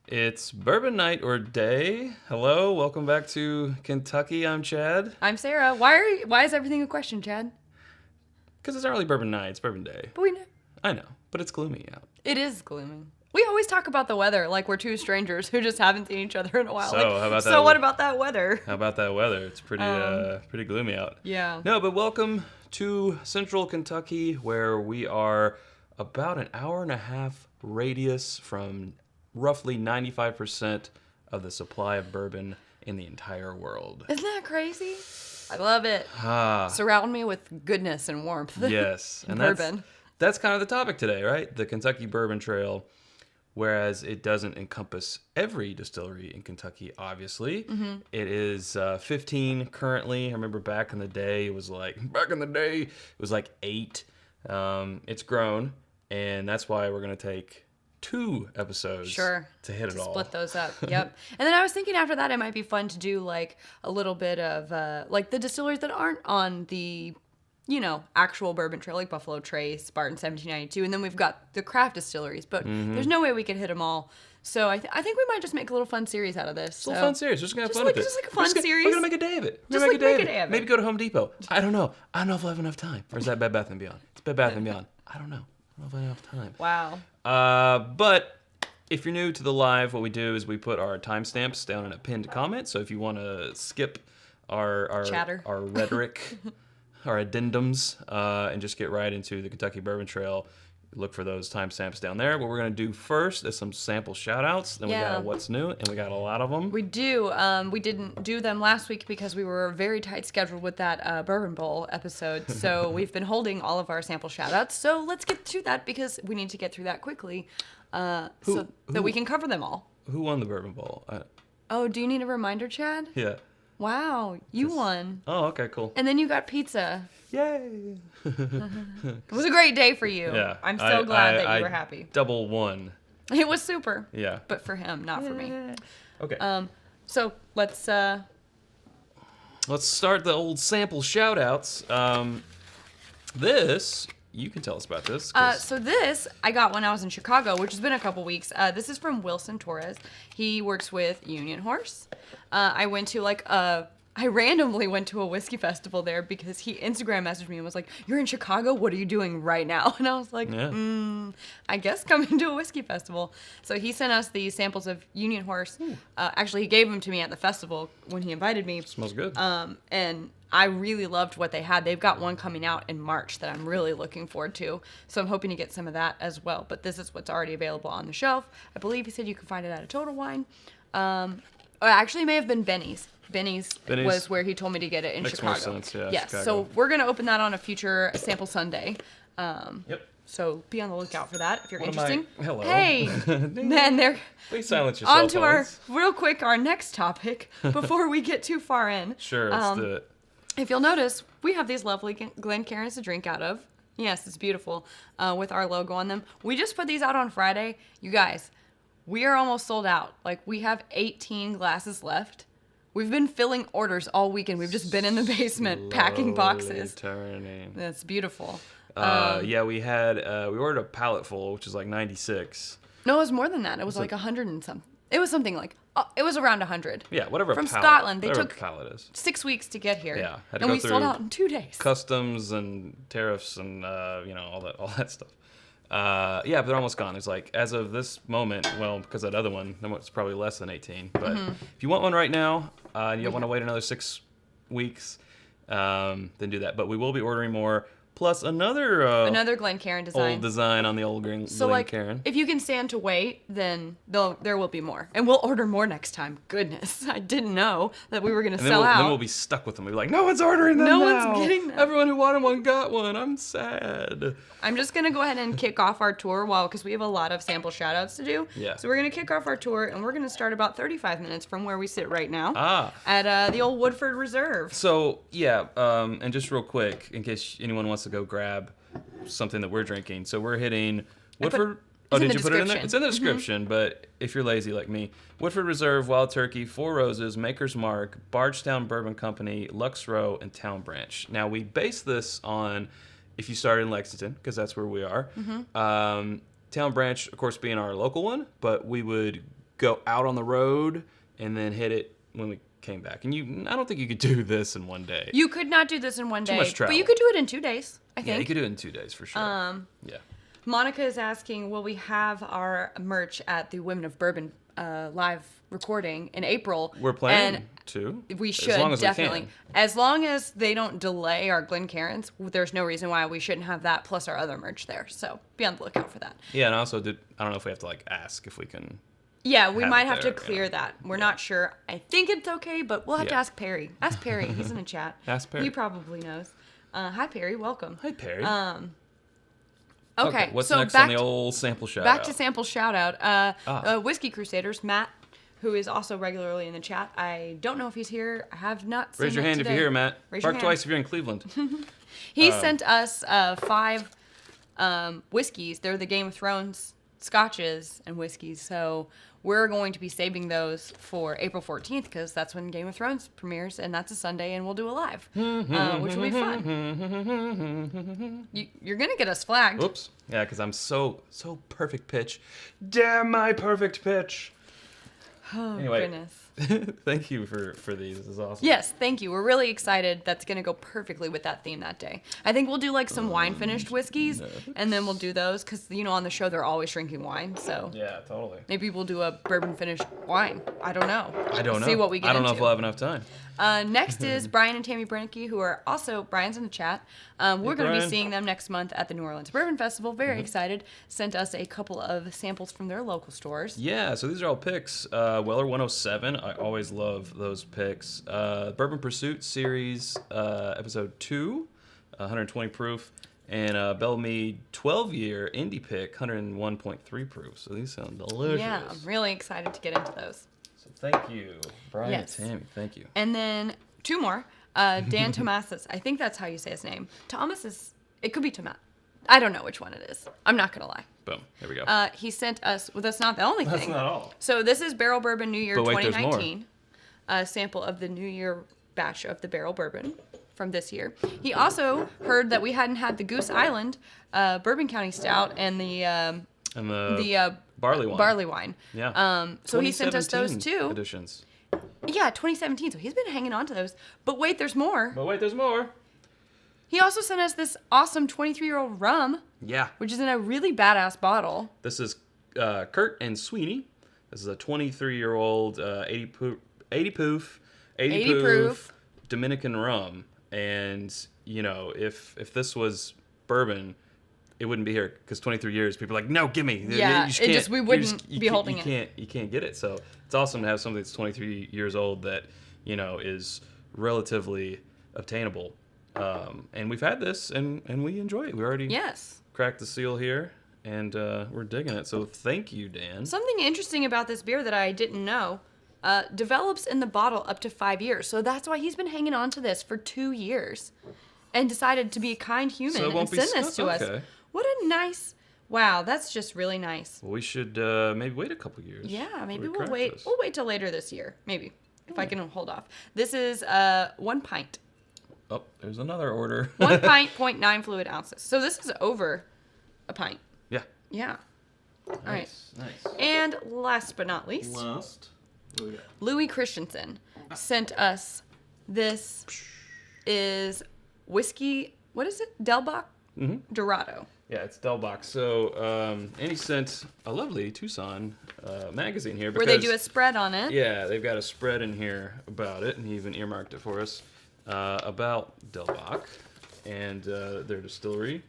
It's bourbon night or day. Hello, welcome back to Kentucky. I'm Chad. I'm Sarah. Why is everything a question, Chad? Because it's not really bourbon night, it's bourbon day. But we know. I know, but it's gloomy out. It is gloomy. We always talk about the weather like we're two strangers who just haven't seen each other in a while. So, like, how about that? So what about that weather? How about that weather? It's pretty gloomy out. Yeah. No, but welcome to Central Kentucky, where we are about an hour and a half radius from roughly 95% of the supply of bourbon in the entire world. Isn't that crazy? I love it. Surround me with goodness and warmth. Yes. And bourbon. That's kind of the topic today, right? The Kentucky Bourbon Trail, whereas it doesn't encompass every distillery in Kentucky, obviously. Mm-hmm. It is 15 currently. I remember back in the day, it was like 8. It's grown, and that's why we're going to take 2 episodes to hit it all. Split those up. Yep. And then I was thinking after that it might be fun to do like a little bit of like the distilleries that aren't on the, actual bourbon trail, like Buffalo Trace, Barton 1792, and then we've got the craft distilleries, but there's no way we could hit them all. So I think we might just make a little fun series out of this. It's a little fun series. We're just going to have fun with it. Just like a fun series. We're going to make a day of it. Maybe go to Home Depot. I don't know. I don't know if we'll have enough time. Or is that Bed Bath & Beyond? It's Bed Bath & Beyond. I don't know. I don't know if I have enough time. Wow. But if you're new to the live, what we do is we put our timestamps down in a pinned comment. So if you want to skip our chatter, our rhetoric, our addendums, and just get right into the Kentucky Bourbon Trail, look for those timestamps down there. What we're going to do first is some sample shout-outs. Then we got what's new, and we got a lot of them. We do. We didn't do them last week because we were very tight scheduled with that Bourbon Bowl episode. So we've been holding all of our sample shout-outs. So let's get to that because we need to get through that quickly so that we can cover them all. Who won the Bourbon Bowl? Oh, do you need a reminder, Chad? Yeah. Wow, you won. Oh, okay, cool. And then you got pizza. Yay! It was a great day for you. Yeah. I'm so glad that you were happy. Double won. It was super. Yeah. But for him, not for me. Okay. So let's start the old sample shout-outs. You can tell us about this. So this, I got when I was in Chicago, which has been a couple weeks. This is from Wilson Torres. He works with Union Horse. I randomly went to a whiskey festival there because he Instagram messaged me and was like, "You're in Chicago? What are you doing right now?" And I was like, I guess coming to a whiskey festival. So he sent us these samples of Union Horse. Actually, he gave them to me at the festival when he invited me. Smells good. And I really loved what they had. They've got one coming out in March that I'm really looking forward to. So I'm hoping to get some of that as well. But this is what's already available on the shelf. I believe he said you can find it at a Total Wine. Actually, it may have been Benny's. Benny's was where he told me to get it in Chicago. Makes more sense, yeah. Yes, Chicago. so we're going to open that on a future Sample Sunday. Yep. So be on the lookout for that if you're interested. Hello. Hey! Man, there. Please silence yourself. On to our next topic before we get too far in. Sure, let's do it. If you'll notice, we have these lovely Glencairns to drink out of. Yes, it's beautiful with our logo on them. We just put these out on Friday. You guys, we are almost sold out. Like, we have 18 glasses left. We've been filling orders all weekend. We've just been in the basement packing boxes. Turning. That's beautiful. We ordered a pallet full, which is like 96. No, it was more than that. It was like 100 and something. It was something like, it was around 100. Yeah, whatever. From pallet, Scotland. They whatever took pallet is. 6 weeks to get here. Yeah. And we sold out in 2 days. Customs and tariffs and, all that stuff. But they're almost gone. It's like, as of this moment, well, because that other one, it's probably less than 18. But if you want one right now, and you don't want to wait another 6 weeks, then do that. But we will be ordering more. Plus another Glencairn design. Old design on the old Glencairn. So if you can stand to wait, then there will be more, and we'll order more next time. Goodness, I didn't know that we were going to sell out. Then we'll be stuck with them. We'll be like, no one's ordering them. No now. One's getting them. Everyone who wanted one got one. I'm sad. I'm just going to go ahead and kick off our tour because we have a lot of sample shout-outs to do. Yeah. So we're going to kick off our tour, and we're going to start about 35 minutes from where we sit right now at the old Woodford Reserve. So, and just real quick, in case anyone wants to go grab something that we're drinking. So we're hitting Woodford. Did you put it in there? It's in the description, but if you're lazy like me, Woodford Reserve, Wild Turkey, Four Roses, Maker's Mark, Bardstown Bourbon Company, Lux Row, and Town Branch. Now, we base this on, if you started in Lexington, because that's where we are, Town Branch, of course, being our local one, but we would go out on the road and then hit it when we came back. And I don't think you could do this in one day. You could not do this in one day. much travel. But you could do it in 2 days, I think. Yeah, you could do it in 2 days for sure. Yeah. Monica is asking, will we have our merch at the Women of Bourbon live recording in April? We're planning to. We should, as long as definitely. We can. As long as they don't delay our Glencairns, there's no reason why we shouldn't have that plus our other merch there. So be on the lookout for that. Yeah, and also, I don't know if we have to ask if we can. Yeah, we might have to there, clear that. We're not sure. I think it's okay, but we'll have to ask Perry. Ask Perry. He's in the chat. Ask Perry. He probably knows. Hi, Perry. Welcome. Hi, Perry. Okay, what's so next on the old sample shout back out? to sample shout out. Whiskey Crusaders, Matt, who is also regularly in the chat. I don't know if he's here. I have not seen Raise your hand today. if you're here, Matt. Raise your Bark hand. twice if you're in Cleveland. He sent us 5 whiskeys. They're the Game of Thrones scotches and whiskeys. So we're going to be saving those for April 14th because that's when Game of Thrones premieres, and that's a Sunday, and we'll do a live, which will be fun. You're going to get us flagged. Oops. Yeah, because I'm so perfect pitch. Damn my perfect pitch. Oh, Anyway. goodness. Thank you for these. This is awesome. Yes, thank you. We're really excited. That's going to go perfectly with that theme that day. I think we'll do like some wine-finished whiskeys, and then we'll do those because, on the show they're always drinking wine. So Yeah, totally. maybe we'll do a bourbon-finished wine. I don't know. I don't know. See what we get I don't know into. if we'll have enough time. Next is Brian and Tammy Brennicky, who are also, Brian's in the chat. We're going to be Brian. seeing them next month at the New Orleans Bourbon Festival. Very excited. Sent us a couple of samples from their local stores. Yeah, so these are all picks. Weller 107. I always love those picks. Bourbon Pursuit Series, Episode 2, 120 proof. And Bellmead 12-year indie pick, 101.3 proof. So these sound delicious. Yeah, I'm really excited to get into those. So thank you, Brian Yes. and Tammy. Thank you. And then 2 more. Dan Tomasis. I think that's how you say his name. Thomas is, it could be Tomat. I don't know which one it is. I'm not going to lie. Boom. There we go. He sent us, well, that's not the only thing. That's not all. So this is Barrel Bourbon New Year But wait, there's 2019. A sample of the New Year batch of the Barrel Bourbon from this year. He also heard that we hadn't had the Goose Island Bourbon County Stout and the barley wine. Yeah. So he sent us those 2017 too. editions. Yeah, 2017. So he's been hanging on to those. But wait, there's more. But wait, there's more. He also sent us this awesome 23-year-old rum, Yeah. which is in a really badass bottle. This is Kurt and Sweeney. This is a 23-year-old 80 proof Dominican rum. And, if this was bourbon, it wouldn't be here because 23 years, people are like, no, give me. Yeah, we wouldn't be holding it. You can't get it. So it's awesome to have something that's 23 years old that, is relatively obtainable. And we've had this and we enjoy it. We already cracked the seal here and we're digging it. So thank you, Dan. Something interesting about this beer that I didn't know, develops in the bottle up to 5 years. So that's why he's been hanging on to this for 2 years and decided to be a kind human and send this to us. What a nice, wow, that's just really nice. Well, we should maybe wait a couple years. Yeah, maybe before we we'll crack wait. this. We'll wait till later this year, maybe, if I can hold off. This is 1 pint. Oh, there's another order. 1 pint, 0.9 fluid ounces. So this is over a pint. Yeah. Yeah. All right. Nice. And last but not least, Last. What do we got? Louis Christensen sent us, this is whiskey, what is it? Delbach? Dorado. Yeah, it's Delbach. So, and he sent a lovely Tucson magazine here. Where they do a spread on it. Yeah, they've got a spread in here about it, and he even earmarked it for us, about Delbach and their distillery.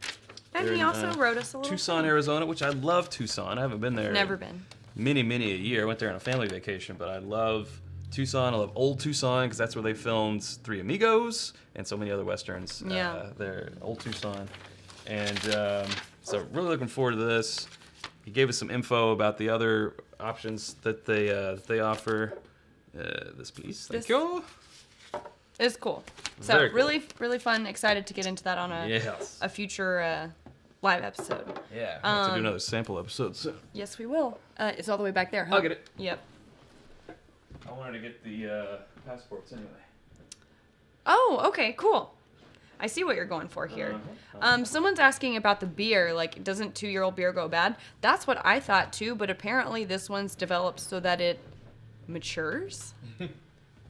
And They're he in, also wrote us a little Tucson, thing. Arizona, which I love Tucson. I haven't been there. Never been. Many a year. I went there on a family vacation, but I love Tucson. I love old Tucson because that's where they filmed Three Amigos and so many other westerns. Yeah. They're old Tucson. And so really looking forward to this. He gave us some info about the other options that they offer. This, please. Thank you. It's cool. So Very cool. really fun. Excited to get into that on a future live episode. Yeah, we have to do another sample episode soon. Yes, we will. It's all the way back there, huh? I'll get it. Yep. I wanted to get the passports anyway. Oh, okay, cool. I see what you're going for here. Someone's asking about the beer. Like, doesn't 2-year-old beer go bad? That's what I thought too, but apparently this one's developed so that it matures.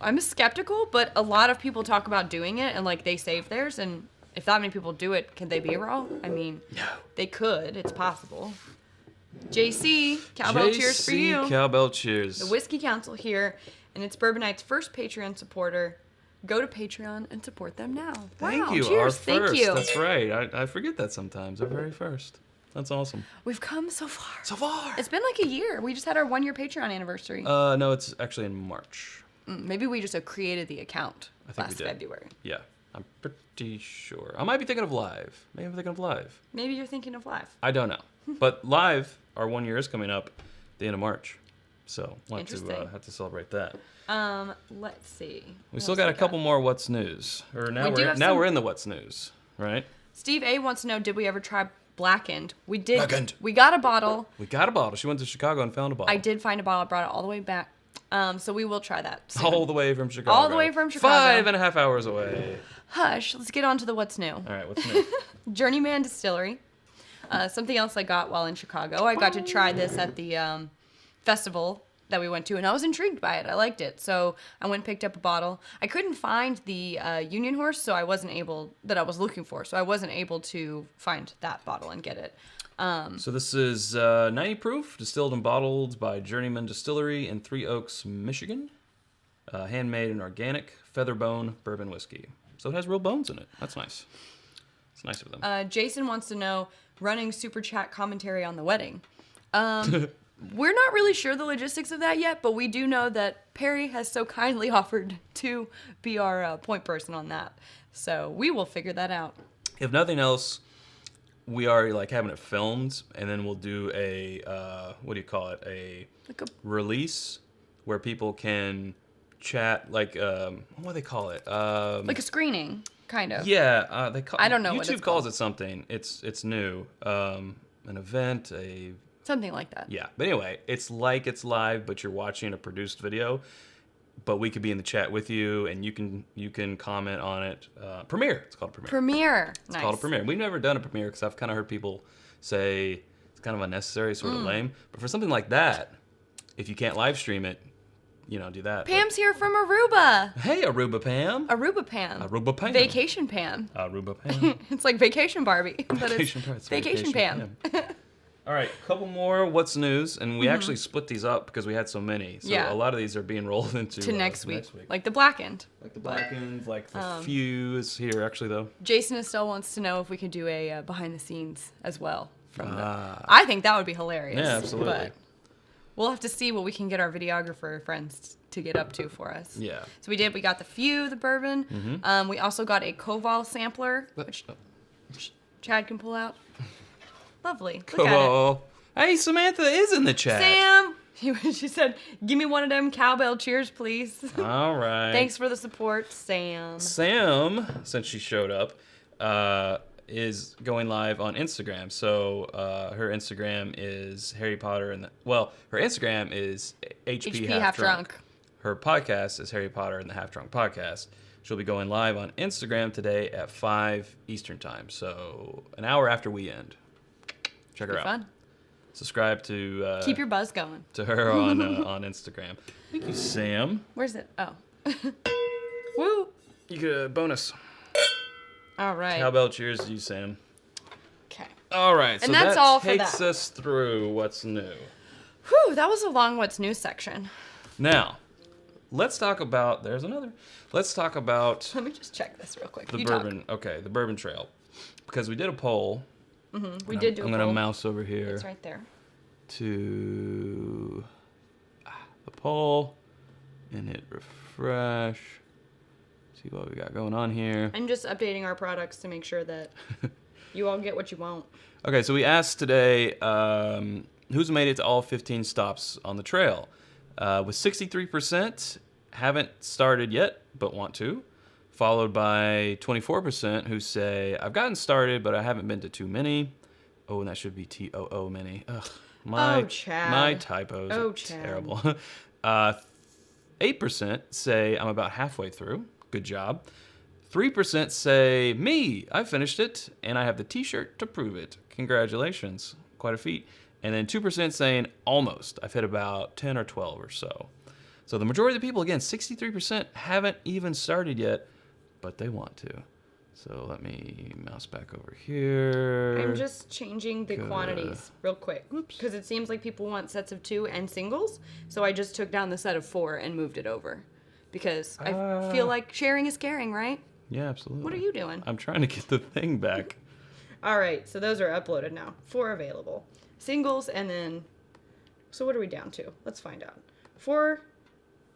I'm skeptical, but a lot of people talk about doing it and like they save theirs, and if that many people do it, can they be wrong? I mean, No. They could. It's possible. JC, cowbell cheers for you. Cowbell cheers. The Whiskey Council here, and it's Bourbon Night's first Patreon supporter. Go to Patreon and support them now. Thank wow, you. Cheers. Our first. Thank you. That's right. I forget that sometimes. Our very first. That's awesome. We've come so far. So far. It's been like a year. We just had our 1-year Patreon anniversary. No, it's actually in March. Maybe we just created the account I think last we did. February. Yeah, I'm pretty sure. I might be thinking of live. Maybe I'm thinking of live. Maybe you're thinking of live. I don't know. But live, our 1 year is coming up the end of March. So want to have to celebrate that. Let's see. We still got a couple more What's News. Or now we're in the What's News, right? Steve A wants to know, did we ever try Blackened? We did. Blackened. We got a bottle. We got a bottle. She went to Chicago and found a bottle. I did find a bottle. I brought it all the way back. So we will try that soon. All the way from Chicago. All the way from Chicago. 5.5 hours away. Hush. Let's get on to the what's new. All right, what's new? Journeyman Distillery. Something else I got while in Chicago. I got to try this at the festival that we went to, and I was intrigued by it. I liked it. So I went and picked up a bottle. I couldn't find the Union Horse, so I wasn't able, that I was looking for. So I wasn't able to find that bottle and get it. So this is 90 proof, distilled and bottled by Journeyman Distillery in Three Oaks, Michigan. Handmade and organic featherbone bourbon whiskey. So it has real bones in it. That's nice. It's nice of them. Jason wants to know, running super chat commentary on the wedding. We're not really sure the logistics of that yet, but we do know that Perry has so kindly offered to be our point person on that. So we will figure that out. If nothing else, we are like having it filmed, and then we'll do a what do you call it? A release where people can chat, like what do they call it? Like a screening, kind of. Yeah, they call. I don't know. YouTube what it's calls called. it something. It's new. An event, something like that. Yeah, but anyway, it's like it's live, but you're watching a produced video. But we could be in the chat with you, and you can comment on it. Premiere. It's called a premiere. Premiere. It's called a premiere. We've never done a premiere because I've kind of heard people say it's kind of unnecessary, sort of lame. But for something like that, if you can't live stream it, do that. Pam's here from Aruba. Hey, Aruba Pam. Aruba Pam. Aruba Pam. Vacation Pam. Aruba Pam. It's like Vacation Barbie, but Vacation it's Pam. Vacation Pam. All right, a couple more What's News, and we actually split these up because we had so many. So Yeah. a lot of these are being rolled into next week. Like the Blackened. Like the Blackened, like the Fuse here, actually, though. Jason Estelle wants to know if we could do a behind the scenes as well. I think that would be hilarious. Yeah, absolutely. But we'll have to see what we can get our videographer friends to get up to for us. Yeah. So we got the Few, the bourbon. We also got a Koval sampler, which Chad can pull out. Lovely. Look at it. Cool. Hey, Samantha is in the chat. Sam! She said, give me one of them cowbell cheers, please. All right. Thanks for the support, Sam. Sam, since she showed up, is going live on Instagram. So her Instagram is Harry Potter her Instagram is HP Half Drunk. Her podcast is Harry Potter and the Half Drunk Podcast. She'll be going live on Instagram today at 5 Eastern Time. So an hour after we end. Check her out. Fun. Subscribe to Keep your buzz going. to her on Instagram. Thank you, Sam. Where's it? Oh. Woo! You get a bonus. All right. Cowbell cheers to you, Sam. Okay. All right. So And that's that all for takes that. us through what's new. Whew, that was a long what's new section. Now, let's talk about. There's another. Let's talk about Let me just check this real quick. the You bourbon. Okay, the Bourbon Trail, because we did a poll. We did do a I'm gonna poll. mouse over here It's right there. to the poll and hit refresh. See what we got going on here. I'm just updating our products to make sure that you all get what you want. Okay, so we asked today who's made it to all 15 stops on the trail. With 63% haven't started yet but want to, followed by 24% who say, I've gotten started, but I haven't been to too many. Oh, and that should be TOO many. Ugh, Chad. my typos are Chad. terrible. 8% say I'm about halfway through. Good job. 3% say, me, I finished it, and I have the t-shirt to prove it. Congratulations. Quite a feat. And then 2% saying, almost. I've hit about 10 or 12 or so. So the majority of the people, again, 63%, haven't even started yet, but they want to. So let me mouse back over here. I'm just changing the quantities real quick. Because it seems like people want sets of 2 and singles. So I just took down the set of 4 and moved it over. Because I feel like sharing is caring, right? Yeah, absolutely. What are you doing? I'm trying to get the thing back. All right, so those are uploaded now. 4 available. Singles, and then... So what are we down to? Let's find out. 4...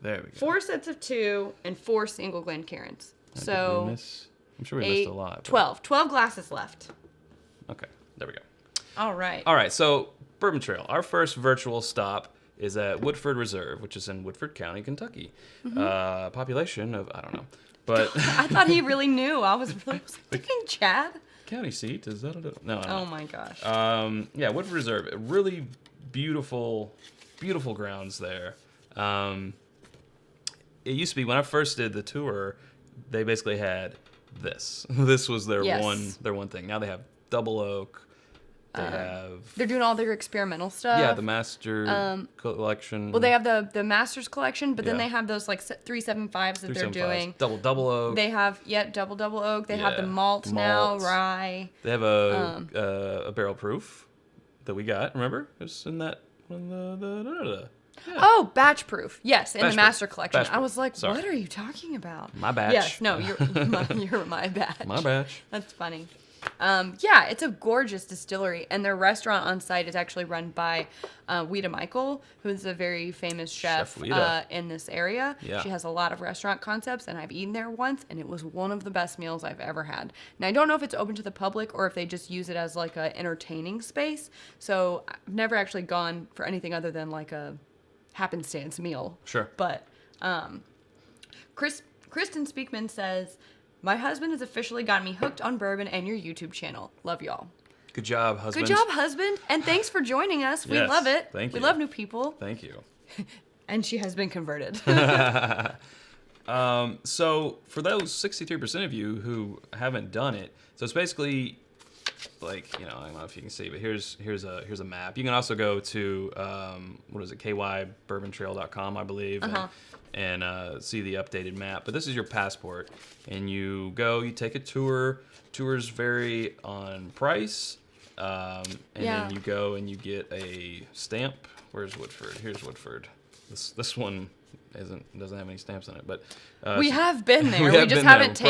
There we go. 4 sets of 2 and 4 single Glencairns. So... I'm sure we missed a lot. But... 12. 12 glasses left. Okay, there we go. All right. All right, so Bourbon Trail. Our first virtual stop is at Woodford Reserve, which is in Woodford County, Kentucky. Population of, I don't know. But I thought he really knew. I was thinking Chad. County seat, is that a... No, I don't know. Oh my gosh. Yeah, Woodford Reserve. Really beautiful grounds there. It used to be, when I first did the tour, they basically had this. This was their one thing. Now they have double oak. They're doing all their experimental stuff. Yeah, the master collection. Well, they have the master's collection, but then they have those like 375s that they're doing. Double oak. They have double oak. They have the malt now, rye. They have a barrel proof that we got. Remember, it was in that one. Yeah. Oh, batch proof. Yes, in batch the master proof. collection. Batch I was like, Sorry. what are you talking about? My batch. Yes, no, you're my batch. My batch. That's funny. Yeah, it's a gorgeous distillery, and their restaurant on site is actually run by Wita Michael, who's a very famous chef in this area. Yeah. She has a lot of restaurant concepts, and I've eaten there once, and it was one of the best meals I've ever had. Now, I don't know if it's open to the public or if they just use it as like a entertaining space, so I've never actually gone for anything other than like a happenstance meal. Sure. But Kristen Speakman says, my husband has officially gotten me hooked on bourbon and your YouTube channel. Love y'all. Good job, husband. Good job, husband. And thanks for joining us. We love it. Thank you. We love new people. Thank you. And she has been converted. So for those 63% of you who haven't done it, so it's basically like, I don't know if you can see, but here's a map. You can also go to kybourbontrail.com, I believe, and see the updated map. But this is your passport, and you take a tour. Tours vary on price, and then you go and you get a stamp. Where's Woodford? Here's Woodford. This one doesn't have any stamps on it, but we have been there. We just haven't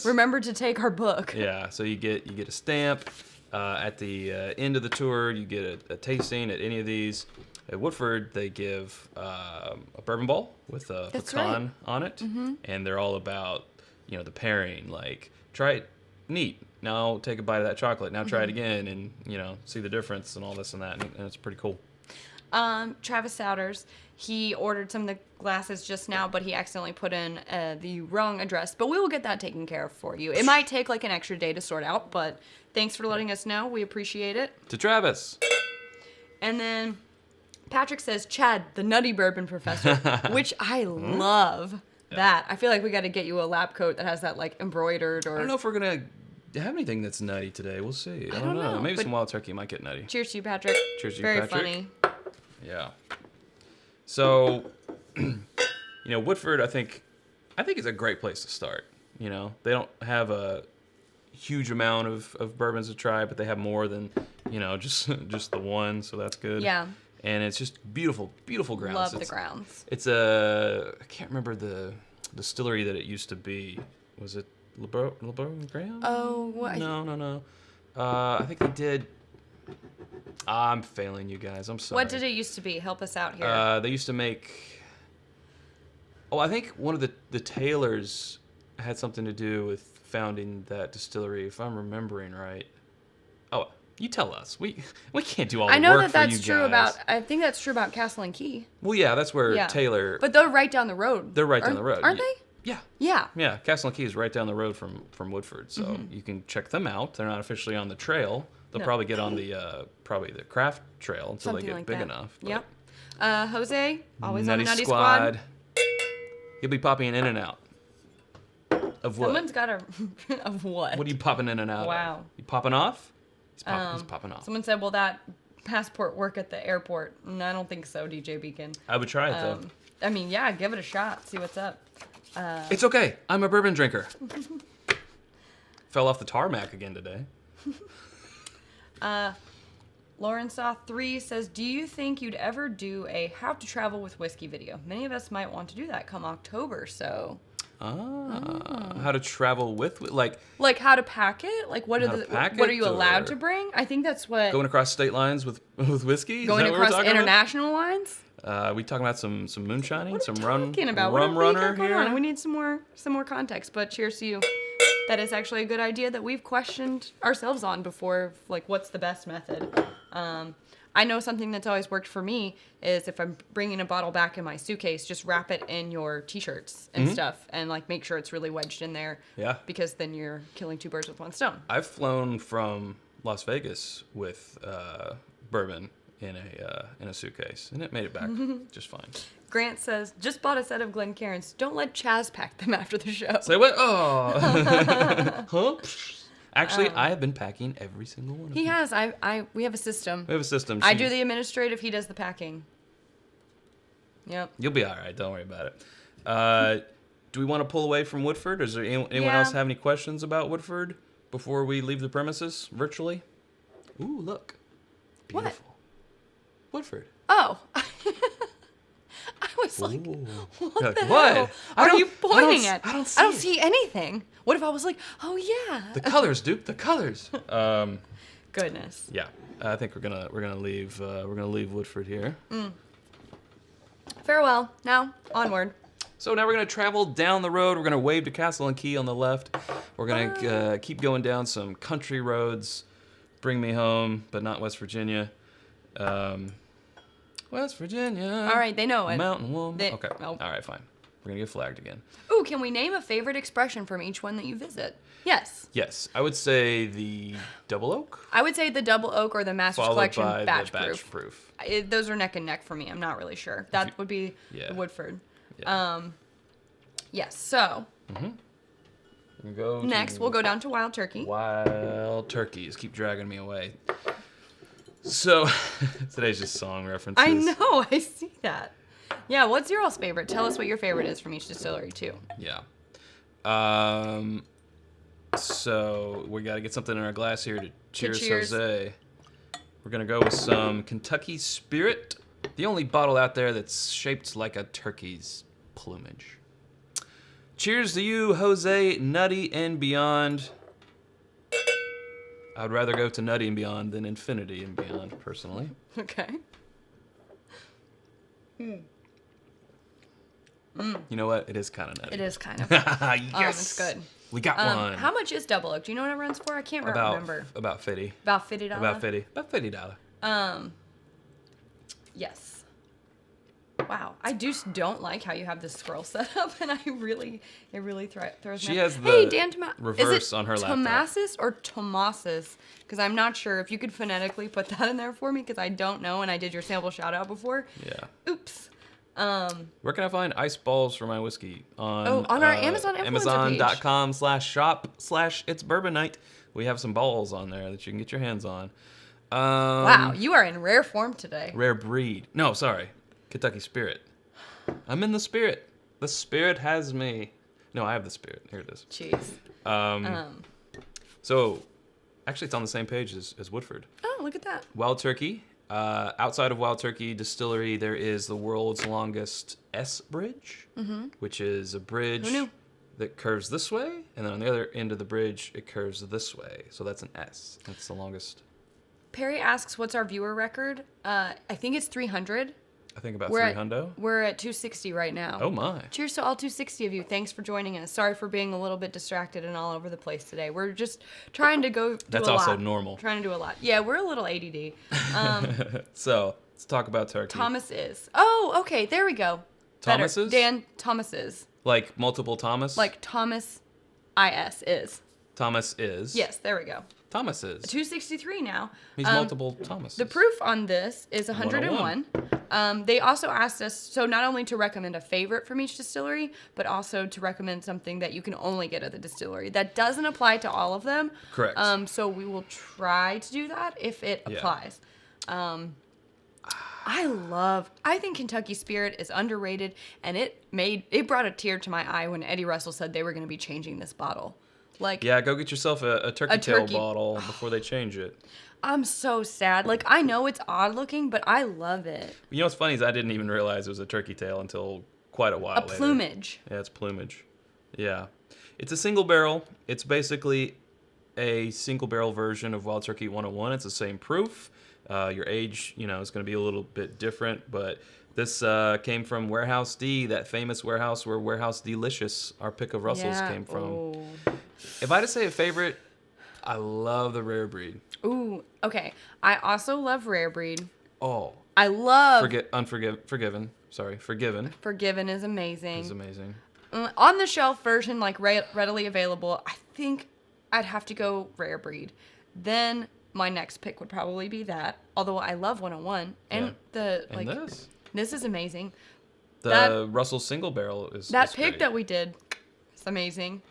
remembered to take our book. Yeah, so you get a stamp. At the end of the tour, you get a tasting at any of these. At Woodford, they give a bourbon ball with a pecan on it, and they're all about the pairing. Like, try it neat. Now take a bite of that chocolate. Now try it again, and see the difference and all this and that, and it's pretty cool. Travis Souders, he ordered some of the glasses just now, but he accidentally put in the wrong address. But we will get that taken care of for you. It might take like an extra day to sort out, but thanks for letting us know. We appreciate it. To Travis. And then Patrick says, Chad, the nutty bourbon professor, which I love that. I feel like we got to get you a lab coat that has that like embroidered or... I don't know if we're going to have anything that's nutty today. We'll see. I don't know. Maybe some wild turkey might get nutty. Cheers to you, Patrick. Cheers to you, Very Patrick. funny. Yeah. So, Woodford, I think is a great place to start. They don't have a huge amount of bourbons to try, but they have more than, just the one, so that's good. Yeah. And it's just beautiful grounds. Love the grounds. It's I can't remember the distillery that it used to be. Was it LeBron Graham? Oh, what? No. I think they did. I'm failing you guys. I'm sorry. What did it used to be? Help us out here. They used to make... Oh, I think one of the Taylors had something to do with founding that distillery, if I'm remembering right. Oh, you tell us. We can't do all the work for you guys. I know that's true about... I think that's true about Castle and Key. Well, yeah, that's where Taylor... But they're right down the road. They're right down the road. Aren't they? Yeah. Yeah. Yeah, Castle and Key is right down the road from Woodford, so you can check them out. They're not officially on the trail. They'll probably get on the craft trail until Something they get like big that. enough. Yep. Jose, always Nutty on the Nutty Squad. Squad. He'll be popping in and out. Of what? Someone's got a... of what? What are you popping in and out Wow. of? You popping off? He's popping off. Someone said, will that passport work at the airport? And I don't think so, DJ Beacon. I would try it, though. I mean, yeah, give it a shot. See what's up. It's okay. I'm a bourbon drinker. Fell off the tarmac again today. Lauren Saw 3 says, do you think you'd ever do a how to travel with whiskey video? Many of us might want to do that come October, so... How to travel with, like how to pack it? Like what are you allowed to bring? I think that's what going across state lines with whiskey. Going across international lines. We talking about some moonshining, What some are you talking about? rum What do we got runner going here. on? We need some more context. But cheers to you. That is actually a good idea that we've questioned ourselves on before. Like, what's the best method? I know something that's always worked for me is if I'm bringing a bottle back in my suitcase, just wrap it in your t-shirts and stuff, and like make sure it's really wedged in there. Yeah. Because then you're killing two birds with one stone. I've flown from Las Vegas with bourbon in a suitcase, and it made it back just fine. Grant says, just bought a set of Glencairns. Don't let Chaz pack them after the show. Say what? Oh. Huh? Actually, I have been packing every single one of them. He has. We have a system. We have a system. I do the administrative. He does the packing. Yep. You'll be all right. Don't worry about it. Do we want to pull away from Woodford? Does there anyone else have any questions about Woodford before we leave the premises virtually? Ooh, look. Beautiful. Woodford. Oh. I was like, Ooh. what You're the like, what? hell I are don't- you pointing at? I don't I don't see see anything. What if I was like, oh yeah. The colors, Duke. The colors. Goodness. Yeah. I think we're gonna leave Woodford here. Farewell. Now, onward. So now we're going to travel down the road. We're going to wave to Castle and Key on the left. We're going to keep going down some country roads. Bring me home, but not West Virginia. West Virginia. All right, they know it. Mountain woman. They- Okay. oh. All right, fine. We're going to get flagged again. Ooh, can we name a favorite expression from each one that you visit? Yes. Yes, I would say the double oak. I would say the Double Oak or the Master's Followed Collection by batch the batch proof. proof. Those are neck and neck for me. I'm not really sure. That would be Yeah. the Woodford. Yeah. Yes, so We go next we'll go down to Wild Turkey. Wild turkeys keep dragging me away. So today's just song references. I know, I see that. Yeah, what's your all's favorite? Tell us what your favorite is from each distillery, too. Yeah. So we got to get something in our glass here to cheers, cheers. Jose. We're going to go with some Kentucky Spirit, the only bottle out there that's shaped like a turkey's plumage. Cheers to you, Jose, Nutty and Beyond. I would rather go to Nutty and Beyond than Infinity and Beyond, personally. Okay. You know what? It is kind of nutty. It is kind of. Yes. It's good. We got one. How much is Double Oak? Do you know what it runs for? I can't remember. About 50. About $50? About $50. Yes. Wow. I just don't like how you have this scroll set up, and it really throws She me has off. the Hey, Dan reverse is it on her laptop. Tomasis or Tomasis? Because I'm not sure. If you could phonetically put that in there for me, because I don't know, and I did your sample shout out before. Yeah. Oops. Where can I find ice balls for my whiskey? On our Amazon influencer page. Amazon.com/shop/itsbourbonnight. We have some balls on there that you can get your hands on. Wow, you are in rare form today. Rare breed. No, sorry. Kentucky Spirit. I'm in the spirit. The spirit has me. No, I have the spirit. Here it is. Jeez. So, actually, it's on the same page as Woodford. Oh, look at that. Wild Turkey. Outside of Wild Turkey Distillery, there is the world's longest S bridge, which is a bridge Who knew? that curves this way, and then on the other end of the bridge, it curves this way. So that's an S. That's the longest. Perry asks, what's our viewer record? I think it's 300. I think about We're 300. We're at 260 right now. Oh my. Cheers to all 260 of you. Thanks for joining us. Sorry for being a little bit distracted and all over the place today. We're just trying to do That's a lot. also normal. Trying to do a lot. Yeah, we're a little ADD. So let's talk about turkey. Thomas is. Oh, okay. There we go. Thomas Better. is? Dan, Thomas is. Like multiple Thomas? Like Thomas IS is. Thomas is. Yes, there we go. Thomas's. 263 now. He's multiple Thomas's. The proof on this is 101. They also asked us, so not only to recommend a favorite from each distillery, but also to recommend something that you can only get at the distillery. That doesn't apply to all of them. Correct. So we will try to do that if it applies. I think Kentucky Spirit is underrated, and it brought a tear to my eye when Eddie Russell said they were going to be changing this bottle. Like, yeah, go get yourself a turkey tail bottle before they change it. I'm so sad. Like, I know it's odd looking, but I love it. You know what's funny is I didn't even realize it was a turkey tail until quite a while later. Plumage. Yeah, it's plumage. Yeah. It's a single barrel. It's basically a single barrel version of Wild Turkey 101. It's the same proof. Your age, is going to be a little bit different, but this came from Warehouse D, that famous warehouse where Warehouse Delicious, our pick of Russells, came from. Oh. If I had to say a favorite, I love the rare breed. Ooh, okay. I also love rare breed. Oh. I love... Forgiven. Sorry, Forgiven. Forgiven is amazing. It's amazing. On the shelf version, like readily available, I think I'd have to go rare breed. Then my next pick would probably be that. Although I love 101. And this is amazing. The Russell single barrel is that pick great. that we did. It's amazing.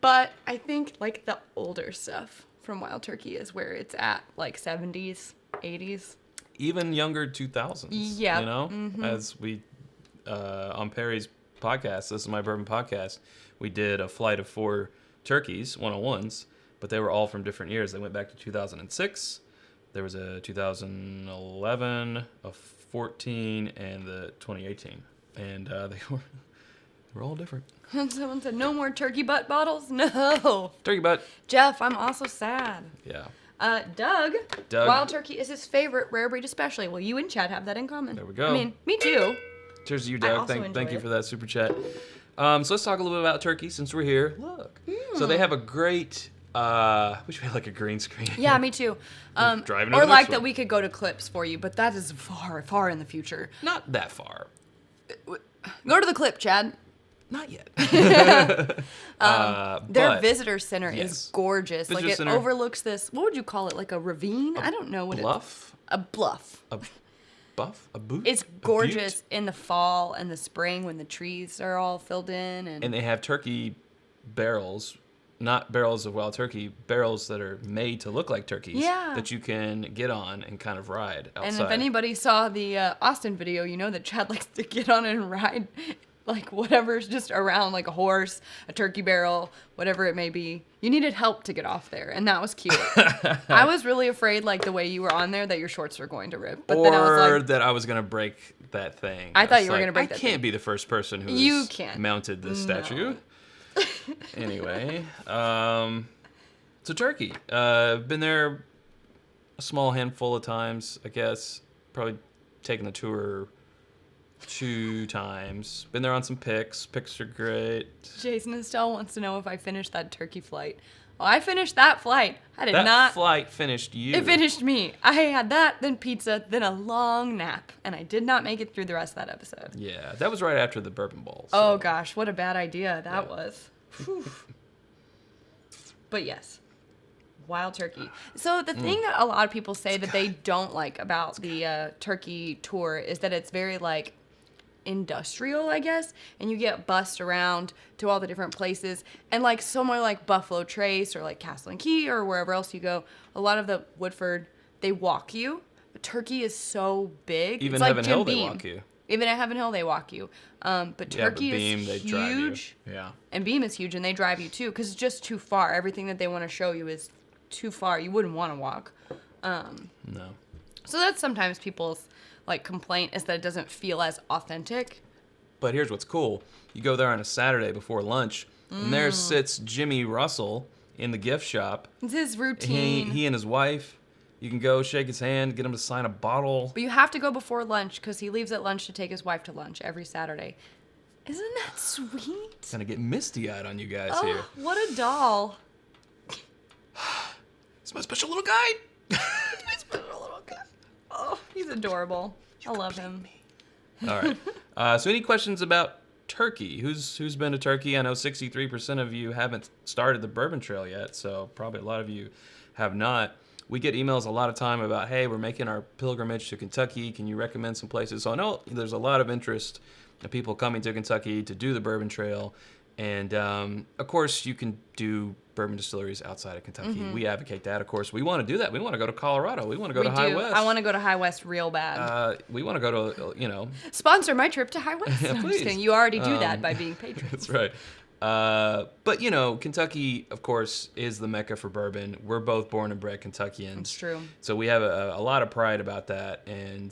But I think like the older stuff from Wild Turkey is where it's at, like 70s, 80s. Even younger 2000s. Yeah. As we, on Perry's podcast, this is my bourbon podcast, we did a flight of 4 turkeys, 101s, but they were all from different years. They went back to 2006. There was a 2011, a 14, and the 2018. And they were all different. Someone said, no more turkey butt bottles? No. Turkey butt. Jeff, I'm also sad. Yeah. Doug. Wild Turkey is his favorite rare breed especially. Well, you and Chad have that in common. There we go. I mean, me too. Cheers to you, Doug. Thank you for that super chat. So let's talk a little bit about turkey since we're here. Look. So they have a great... wish we had like a green screen. Yeah, me too. Driving or like that we could go to clips for you, but that is far, far in the future. Not that far. Go to the clip, Chad. Not yet. Their visitor center is gorgeous. Visitor like it center. Overlooks this. What would you call it? Like a ravine? I don't know what bluff? A bluff. A buff? A boot? It's gorgeous in the fall and the spring when the trees are all filled in. And they have turkey barrels, not barrels of wild turkey, barrels that are made to look like turkeys that you can get on and kind of ride outside. And if anybody saw the Austin video, you know that Chad likes to get on and ride like whatever's just around, like a horse, a turkey barrel, whatever it may be. You needed help to get off there, and that was cute. I was really afraid, like the way you were on there, that your shorts were going to rip. But then I was like, that I was going to break that thing. I thought you were going to break that thing. I can't be the first person who mounted this statue. Anyway, so turkey. Been there a small handful of times, I guess. Probably taken the tour 2 times. Been there on some picks. Picks are great. Jason Estelle wants to know if I finished that turkey flight. Oh, I finished that flight. I did not. That flight finished you. It finished me. I had that, then pizza, then a long nap, and I did not make it through the rest of that episode. Yeah, that was right after the bourbon bowl. So. Oh gosh, what a bad idea that was. But yes, wild turkey. So the thing that a lot of people say that they don't like about the turkey tour is that it's very like industrial, I guess, and you get bussed around to all the different places, and like somewhere like Buffalo Trace or like Castle and Key or wherever else you go, a lot of the Woodford, they walk you. But turkey is so big. Even it's like Heaven Jim Hill Beam. they walk you. Even at Heaven Hill they walk you. But turkey Beam, is they huge. drive you. Yeah. And Beam is huge, and they drive you too, because it's just too far. Everything that they want to show you is too far. You wouldn't want to walk. No. So that's sometimes people's like complaint is that it doesn't feel as authentic. But here's what's cool. You go there on a Saturday before lunch, and there sits Jimmy Russell in the gift shop. It's his routine. He and his wife. You can go shake his hand, get him to sign a bottle. But you have to go before lunch because he leaves at lunch to take his wife to lunch every Saturday. Isn't that sweet? It's gonna get misty-eyed on you guys Oh, here. what a doll. It's my special little guy. My special little guy. Oh, he's adorable. I love him. All right. So any questions about turkey? Who's been to Turkey? I know 63% of you haven't started the Bourbon Trail yet, so probably a lot of you have not. We get emails a lot of time about, hey, we're making our pilgrimage to Kentucky. Can you recommend some places? So I know there's a lot of interest in people coming to Kentucky to do the Bourbon Trail. And, of course, you can do bourbon distilleries outside of Kentucky. We advocate that, of course. We want to do that. We want to go to Colorado. We want to go to High West. I want to go to High West real bad. We want to go to, Sponsor my trip to High West. Yeah, No, I'm please. just kidding. You already do that by being patrons. That's right. But, Kentucky, of course, is the mecca for bourbon. We're both born and bred Kentuckians. It's true. So we have a lot of pride about that, and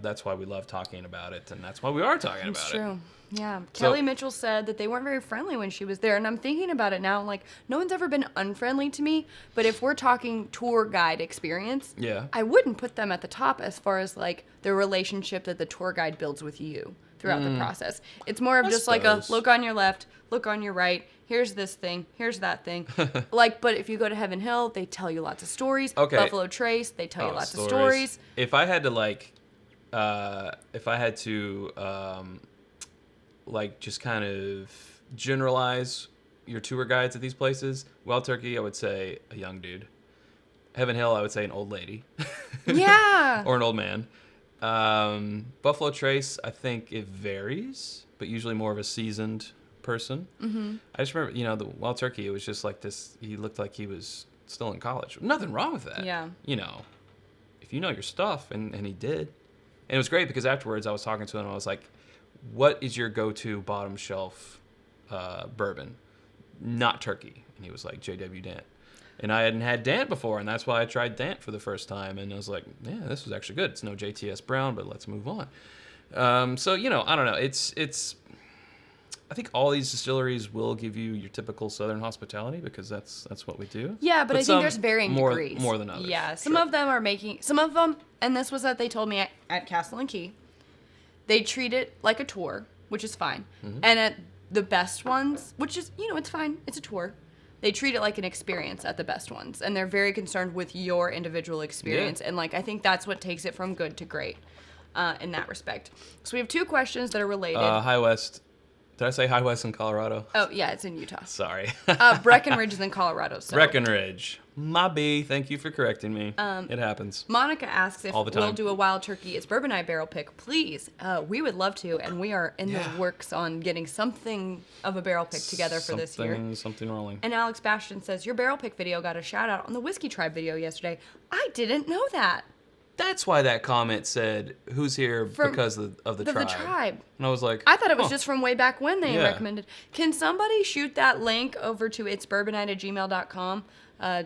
that's why we love talking about it, and that's why we are talking about It's it. true. Yeah. So- Kelly Mitchell said that they weren't very friendly when she was there, and I'm thinking about it now. Like, no one's ever been unfriendly to me, but if we're talking tour guide experience, Yeah. I wouldn't put them at the top as far as, like, the relationship that the tour guide builds with you throughout the process. It's more of I just like a suppose. look on your left, look on your right, here's this thing, here's that thing. But if you go to Heaven Hill, they tell you lots of stories. Okay. Buffalo Trace, they tell you lots of stories. If I had to just kind of generalize your tour guides at these places, Wild Turkey, I would say a young dude. Heaven Hill, I would say an old lady. Yeah. Or an old man. Buffalo Trace, I think it varies, but usually more of a seasoned person. I just remember, the Wild Turkey, it was just like this, he looked like he was still in college. Nothing wrong with that. Yeah. If you know your stuff, and he did. And it was great because afterwards I was talking to him and I was like, what is your go-to bottom shelf bourbon? Not Turkey. And he was like, J.W. Dant. And I hadn't had Dant before, and that's why I tried Dant for the first time. And I was like, yeah, this was actually good. It's no JTS Brown, but let's move on. So, I don't know. It's. I think all these distilleries will give you your typical Southern hospitality because that's what we do. Yeah, but I think some there's varying degrees. More than others. Yeah, some of them are making, some of them, and this was what they told me at Castle and Key, they treat it like a tour, which is fine. And at the best ones, which is, it's fine, it's a tour, they treat it like an experience at the best ones. And they're very concerned with your individual experience. Yeah. And, I think that's what takes it from good to great in that respect. So we have two questions that are related. High West. Did I say High West in Colorado? Oh, yeah, it's in Utah. Sorry. Breckenridge is in Colorado. So. Breckenridge. My B. Thank you for correcting me. It happens. Monica asks if All the time. we'll do a Wild Turkey It's Bourbonnight barrel pick. Please. We would love to, and we are in the works on getting something of a barrel pick together for this year. Something rolling. And Alex Bastian says, your barrel pick video got a shout out on the Whiskey Tribe video yesterday. I didn't know that. That's why that comment said, who's here because of the tribe. The tribe. And I was like, I thought it was just from way back when they Yeah. recommended. Can somebody shoot that link over to itsbourbonnight@gmail.com?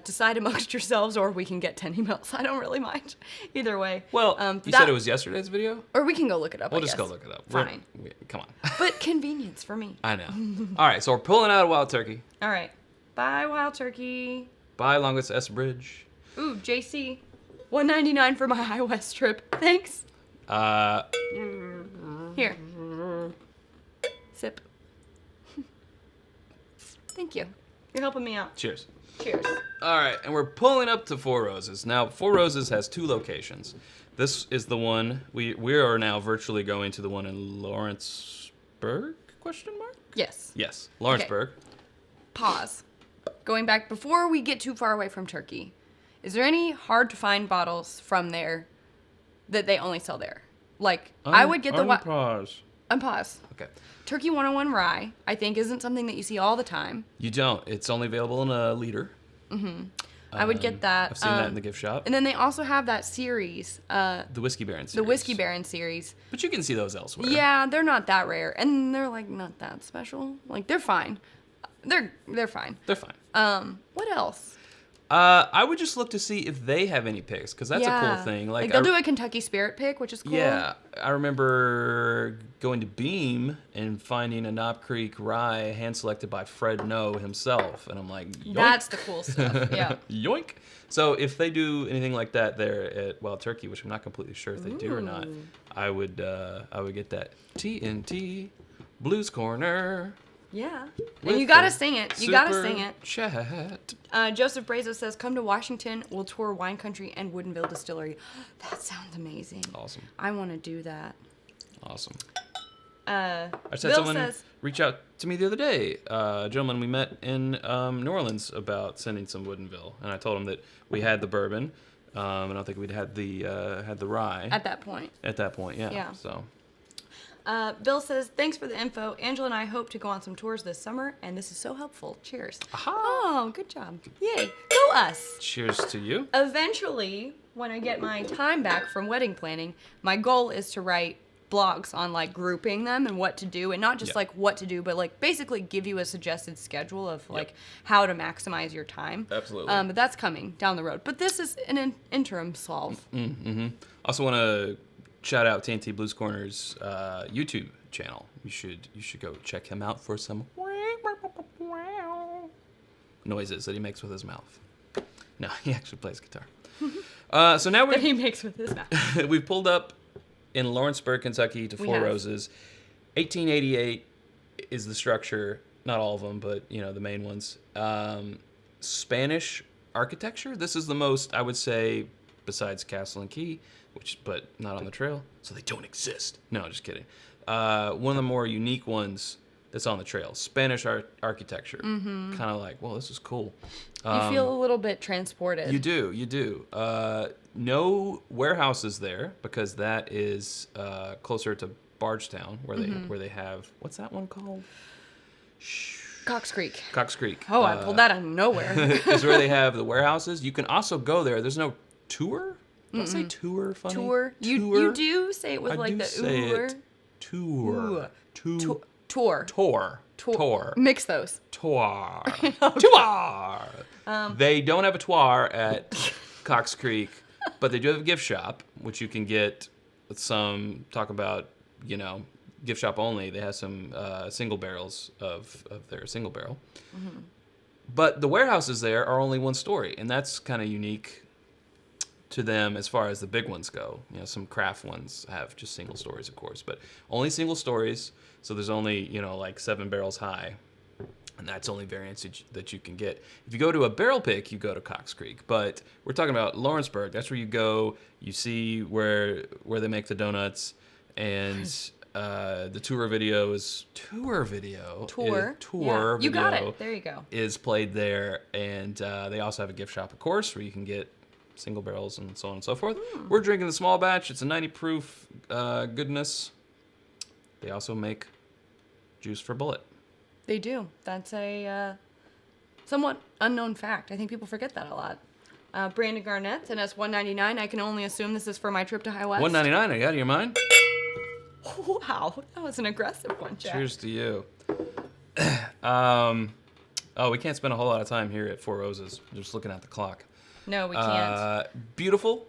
Decide amongst yourselves, or we can get 10 emails. I don't really mind. Either way. Well, you said it was yesterday's video? Or we can go look it up, We'll I just guess. go look it up. Fine. Come on. But convenience for me. I know. All right, so we're pulling out a Wild Turkey. All right. Bye, Wild Turkey. Bye, Longest S Bridge. Ooh, JC. $1.99 for my High West trip. Thanks. Here. Sip. Thank you. You're helping me out. Cheers. Cheers. All right, and we're pulling up to Four Roses. Now, Four Roses has two locations. This is the one, we are now virtually going to the one in Lawrenceburg, question mark? Yes. Yes, Lawrenceburg. Pause. Going back before we get too far away from Turkey, is there any hard to find bottles from there that they only sell there? Like, I would get the Unpause. Unpause. Okay. Turkey 101 rye, I think, isn't something that you see all the time. You don't. It's only available in a liter. I would get that. I've seen that in the gift shop. And then they also have that series, The Whiskey Baron series. the Whiskey Baron series. But you can see those elsewhere. Yeah, they're not that rare, and they're not that special. They're fine. They're fine. They're fine. What else? I would just look to see if they have any picks, because that's a cool thing. They'll do a Kentucky Spirit pick, which is cool. Yeah, I remember going to Beam and finding a Knob Creek rye hand-selected by Fred Noe himself, and I'm like, yoink. That's the cool stuff. Yeah. Yoink. So if they do anything like that there at Wild Turkey, which I'm not completely sure if they do or not, I would get that TNT Blues Corner. Yeah. With And you gotta the sing it. You gotta super sing it. Chat. Joseph Brazo says, come to Washington. We'll tour Wine Country and Woodinville Distillery. That sounds amazing. Awesome. I want to do that. Awesome. I just had Bill someone says, reach out to me the other day, a gentleman we met in New Orleans, about sending some Woodinville, and I told him that we had the bourbon, and I don't think we'd had the rye at that point. At that point, yeah. Yeah. So. Bill says, thanks for the info. Angela and I hope to go on some tours this summer, and this is so helpful. Cheers. Aha. Oh, good job. Yay. Go us. Cheers to you. Eventually, when I get my time back from wedding planning, my goal is to write blogs on like grouping them and what to do, and not just like what to do, but like basically give you a suggested schedule of like how to maximize your time. Absolutely. But that's coming down the road. But this is an interim solve. Mm-hmm. Also want to shout out TNT Blues Corner's YouTube channel. You should go check him out for some noises that he makes with his mouth. No, he actually plays guitar. So now That he makes with his mouth. we've pulled up in Lawrenceburg, Kentucky to Four Roses. 1888 is the structure. Not all of them, but the main ones. Spanish architecture. This is the most, I would say, besides Castle and Key, but not on the trail, so they don't exist. No, just kidding. One of the more unique ones that's on the trail. Spanish architecture. Mm-hmm. Kind of like, well, this is cool. You feel a little bit transported. You do. No warehouses there, because that is closer to Bardstown, where they have, what's that one called? Cox Creek. Cox Creek. Oh, I pulled that out of nowhere. Is where they have the warehouses. You can also go there. There's no tour. Did I say tour? Funny. Tour. You do say it with like the ooer. Tour. Tour. Mix those. Tour. Tour. They don't have a tour at Cox Creek, but they do have a gift shop, which you can get some, talk about, gift shop only. They have some single barrels of their single barrel. Mm-hmm. But the warehouses there are only one story, and that's kind of unique to them as far as the big ones go. Some craft ones have just single stories, of course, but only single stories. So there's only, like 7 barrels high, and that's only variants that you can get. If you go to a barrel pick, you go to Cox Creek, but we're talking about Lawrenceburg. That's where you go. You see where they make the donuts, and the tour video. Yeah, you got it. There you go. Is played there, and they also have a gift shop, of course, where you can get single barrels and so on and so forth. We're drinking the small batch. It's a 90 proof goodness. They also make juice for bullet. They do. That's a somewhat unknown fact. I think people forget that a lot. Brandy Garnett's, and that's $1.99. I can only assume this is for my trip to High West. $1.99. Are you out of your mind? Wow, that was an aggressive one, Jack. Cheers to you. We can't spend a whole lot of time here at Four Roses just looking at the clock. No, we can't. Beautiful,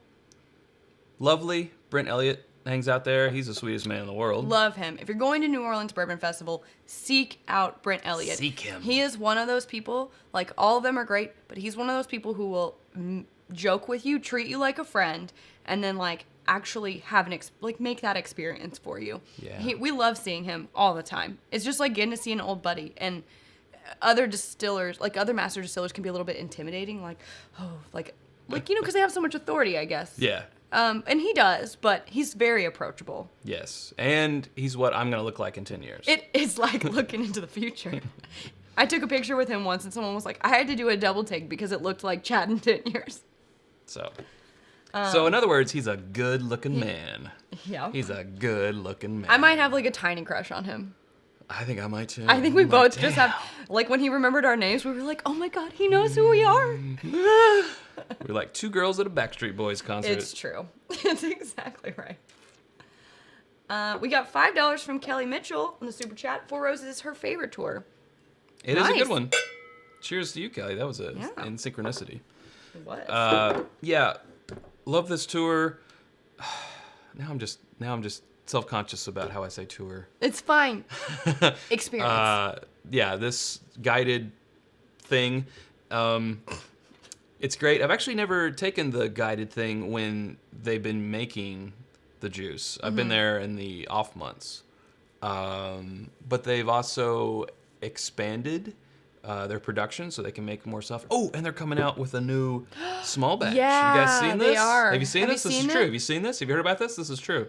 lovely. Brent Elliott hangs out there. He's the sweetest man in the world. Love him. If you're going to New Orleans Bourbon Festival, seek out Brent Elliott. Seek him. He is one of those people, like all of them are great, but he's one of those people who will joke with you, treat you like a friend, and then like actually have make that experience for you. Yeah. We love seeing him all the time. It's just like getting to see an old buddy. And other distillers, like other master distillers, can be a little bit intimidating, because they have so much authority, I guess. Yeah. And he does, but he's very approachable. Yes. And he's what I'm going to look like in 10 years. It is like looking into the future. I took a picture with him once, and someone was like, I had to do a double take because it looked like Chad in 10 years. So in other words, he's a good-looking man. Yeah. He's a good-looking man. I might have like a tiny crush on him. I think I might too. I think we both just have, like when he remembered our names, we were like, oh my God, he knows who we are. We're like two girls at a Backstreet Boys concert. It's true. It's exactly right. We got $5 from Kelly Mitchell on the Super Chat. Four Roses is her favorite tour. It is a good one. Cheers to you, Kelly. That was in synchronicity. It was. Yeah. Love this tour. Now I'm just self-conscious about how I say tour. It's fine. Experience. This guided thing. It's great. I've actually never taken the guided thing when they've been making the juice. I've been there in the off months. But they've also expanded their production so they can make more stuff. Oh, and they're coming out with a new small batch. Yeah, you guys seen this? they are. Have you seen this? This is it? true. Have you seen this? Have you heard about this? This is true.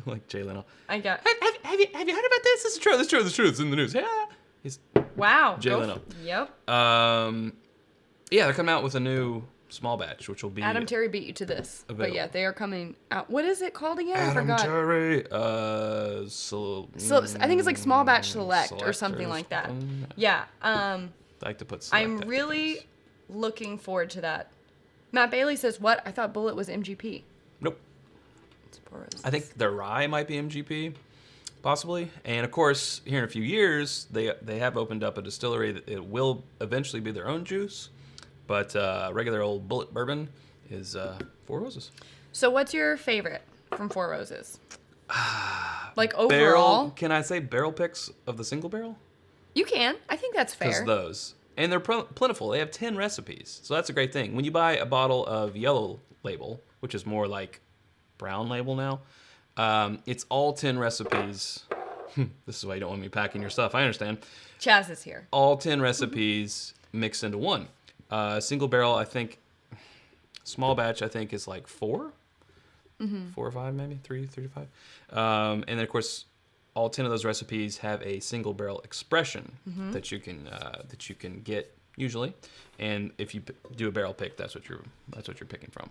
Like Jay Leno. I got. Have you heard about this? This is true. This is true. This is true. It's in the news. Yeah. He's Wow. Jay Leno. Yep. Yeah, they're coming out with a new small batch, which will be Adam Terry beat you to this, but available. yeah, they are coming out. What is it called again? I Adam forgot. Terry. So I think it's like small batch select or Select something or like that. something. Yeah. I like to put select I'm after really things. looking forward to that. Matt Bailey says, "What? I thought Bullet was MGP." Nope. It's Boros. I think their rye might be MGP, possibly. And of course, here in a few years, they have opened up a distillery that it will eventually be their own juice. But regular old Bullet bourbon is Four Roses. So, what's your favorite from Four Roses? Like overall, Barrel? Can I say barrel picks of the single barrel? you can. I think that's Because fair. those. And they're plentiful. They have 10 recipes. So that's a great thing. When you buy a bottle of yellow label, which is more like brown label now, it's all 10 recipes. This is why you don't want me packing your stuff. I understand. Chaz is here. All 10 recipes mixed into one. Single barrel, I think, small batch, I think, is like 4. 4 or 5, maybe 3 to 5. And then, of course, all 10 of those recipes have a single barrel expression that you can get usually. And if you do a barrel pick, that's what you're picking from.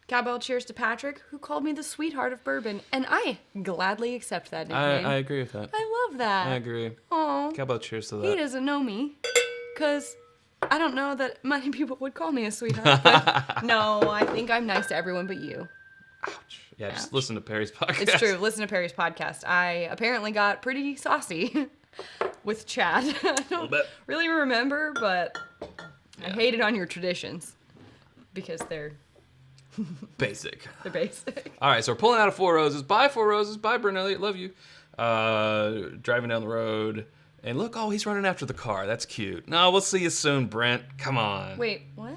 Cowbell cheers to Patrick, who called me the sweetheart of bourbon, and I gladly accept that nickname. I agree with that. I love that. I agree. Aw. Cowbell cheers to that. He doesn't know me, because I don't know that many people would call me a sweetheart. But no, I think I'm nice to everyone but you. Ouch. Yeah, just listen to Perry's podcast. It's true. Listen to Perry's podcast. I apparently got pretty saucy with Chad. I don't really remember, but I hated on your traditions because they're Basic. they're basic. All right, so we're pulling out of Four Roses. Bye, Four Roses. Bye, Brent Elliott. Love you. Driving down the road. And look, oh, he's running after the car. That's cute. No, we'll see you soon, Brent. Come on. Wait, what?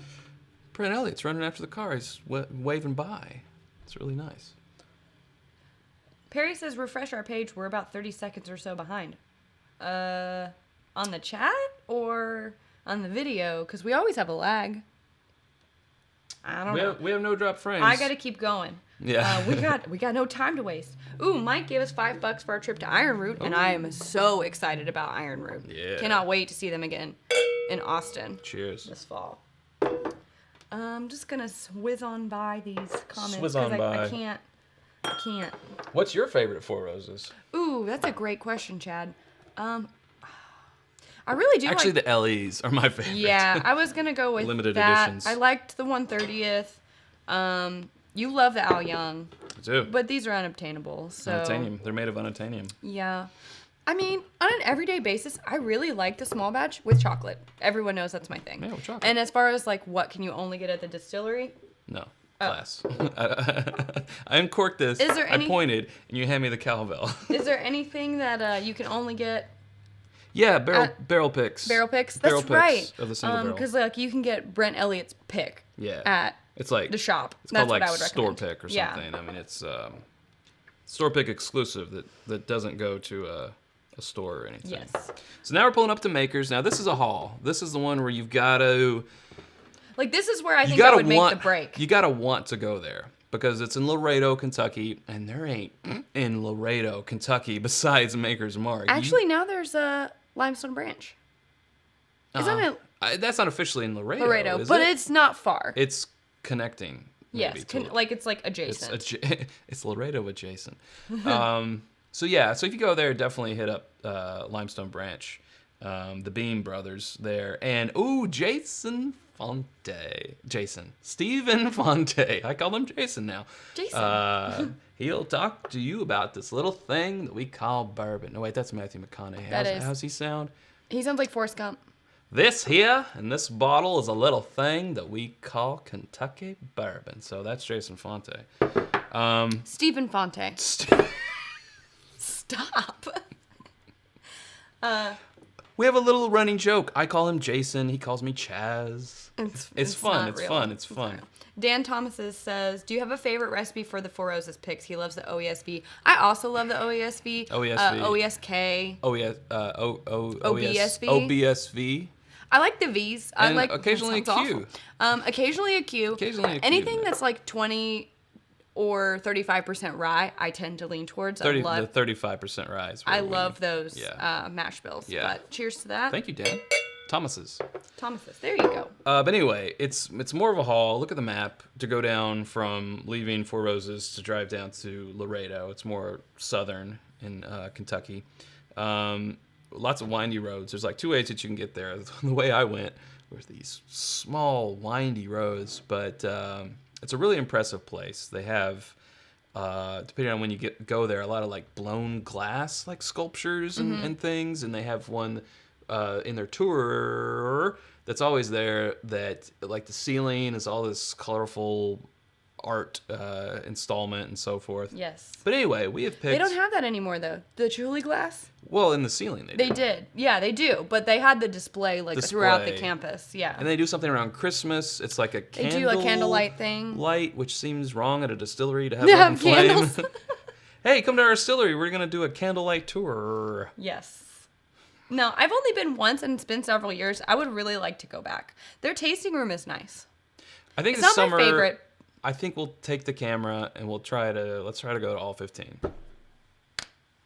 Brent Elliott's running after the car. He's waving by. It's really nice. Perry says, refresh our page. We're about 30 seconds or so behind. On the chat or on the video? Because we always have a lag. I don't know. We have no drop frames. I got to keep going. Yeah. We got no time to waste. Ooh, Mike gave us $5 for our trip to Iron Root, and I am so excited about Iron Root. Yeah. Cannot wait to see them again in Austin Cheers. this fall. I'm just gonna whiz on by these comments Swizz on by. I can't. What's your favorite Four Roses? Ooh, that's a great question, Chad. I really do Actually, like. the LEs are my favorite. Yeah, I was gonna go with Limited that. editions. I liked the 130th. You love the Al Young, I do. but these are unobtainable. So Unobtainium. They're made of unobtainium. yeah. I mean, on an everyday basis, I really like the small batch with chocolate. Everyone knows that's my thing. Yeah, with chocolate. And as far as like what can you only get at the distillery? No. Oh. Glass. I uncorked this. Is there any- I pointed, and you hand me the cowbell. Is there anything that you can only get Yeah, barrel picks. barrel picks? That's Barrel picks right. of the single barrel. Because like you can get Brent Elliott's pick. Yeah. At It's like the shop. It's That's called what like I would store recommend. pick or Yeah. something. I mean, it's store pick exclusive that doesn't go to a store or anything. Yes. So now we're pulling up to Makers. Now this is a haul. This is the one where you've got to Like this is where I think I would make the break. You gotta want to go there because it's in Laredo, Kentucky, and there ain't in Laredo, Kentucky besides Maker's Mark. Actually, now there's a Limestone Branch. Isn't it That's not officially in Laredo. Laredo? is But it? it's not far. It's connecting. Yes, maybe, to it's like adjacent. It's Laredo adjacent. So if you go there, definitely hit up Limestone Branch, the Beam brothers there, and Stephen Fonte. I call him Jason now. Jason. He'll talk to you about this little thing that we call bourbon. No, wait, that's Matthew McConaughey. How's he sound? He sounds like Forrest Gump. This here in this bottle is a little thing that we call Kentucky bourbon. So that's Jason Fonte. Stephen Fonte. Stop. We have a little running joke. I call him Jason. He calls me Chaz. It's fun. not It's real. fun. It's fun. Dan Thomas says, do you have a favorite recipe for the Four Roses picks? He loves the OESV. I also love the OESV. OESV. OESK. Oh yeah. OBSV. OBSV. I like the V's. I And like occasionally a that sounds Q. awful. Occasionally a Q. Occasionally a Q, Anything yeah. that's like 20 or 35% rye, I tend to lean towards. The 35% rye. I love those Yeah. mash bills. Yeah. But cheers to that. Thank you, Dan. Thomas's. There you go. But anyway, it's more of a haul. Look at the map to go down from leaving Four Roses to drive down to Laredo. It's more southern in Kentucky. Lots of windy roads. There's like 2 ways that you can get there. The way I went were these small windy roads, but it's a really impressive place. They have, depending on when you go there, a lot of like blown glass like sculptures and things, and they have one in their tour that's always there that like the ceiling is all this colorful art installment and so forth. Yes. But anyway, we have picked... They don't have that anymore, though. The Truly glass? Well, in the ceiling They did. Yeah, they do. But they had the display throughout the campus. Yeah. And they do something around Christmas. It's like a They do a candlelight thing. Light, which seems wrong at a distillery to have open flame. Candles. Hey, come to our distillery. We're going to do a candlelight tour. Yes. No, I've only been once, and it's been several years. I would really like to go back. Their tasting room is nice. I think It's this not summer... my favorite. I think we'll take the camera and let's try to go to all 15.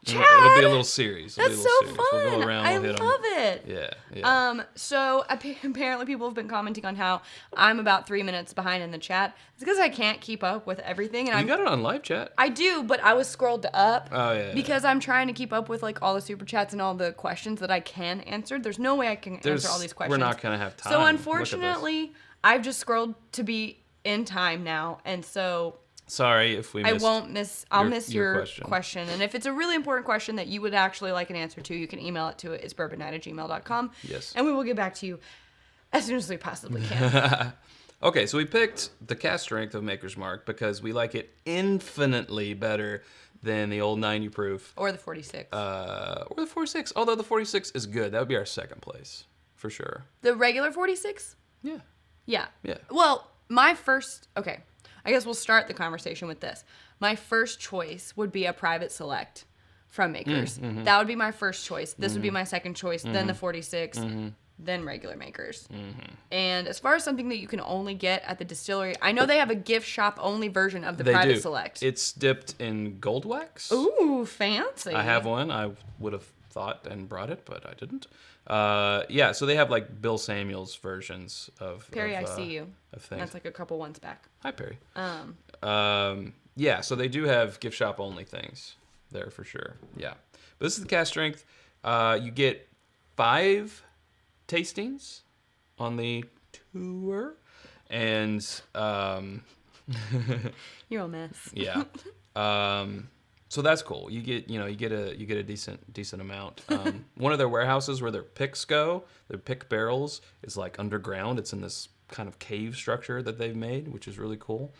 Chad, It'll be a little series. That's so fun. We'll go around, I we'll hit love 'em. it. Yeah. So apparently people have been commenting on how I'm about 3 minutes behind in the chat. It's because I can't keep up with everything, and You got it on live chat. I do, but I was scrolled up. Oh, yeah. Because I'm trying to keep up with like all the super chats and all the questions that I can answer. There's no way I can answer all these questions. We're not going to have time. So Look at unfortunately, I've just scrolled to be in time now, and so this. Sorry if we missed. I'll miss your question. question. And if it's a really important question that you would actually like an answer to, you can email it to itsbourbonnight@gmail.com. Yes. And we will get back to you as soon as we possibly can. Okay, so we picked the cask strength of Maker's Mark because we like it infinitely better than the old 90 proof. Or the 46. Or the 46. Although the 46 is good. That would be our second place, for sure. The regular 46? Yeah. Yeah. Yeah. Well, okay. I guess we'll start the conversation with this. My first choice would be a private select from Makers. That would be my first choice. This would be my second choice, then the 46, then regular Makers. And as far as something that you can only get at the distillery, I know they have a gift shop only version of the private select. It's dipped in gold wax. Ooh, fancy. I have one. I would have thought and brought it, but I didn't. Yeah, so they have like Bill Samuels versions of Perry, I see you. Of things. That's like a couple ones back. Hi, Perry. Yeah, so they do have gift shop only things there for sure. Yeah, but this is the cask strength. You get 5 tastings on the tour, and You're a mess. yeah. So that's cool. You get a decent amount. One of their warehouses where their picks go, their pick barrels, is like underground. It's in this kind of cave structure that they've made, which is really cool.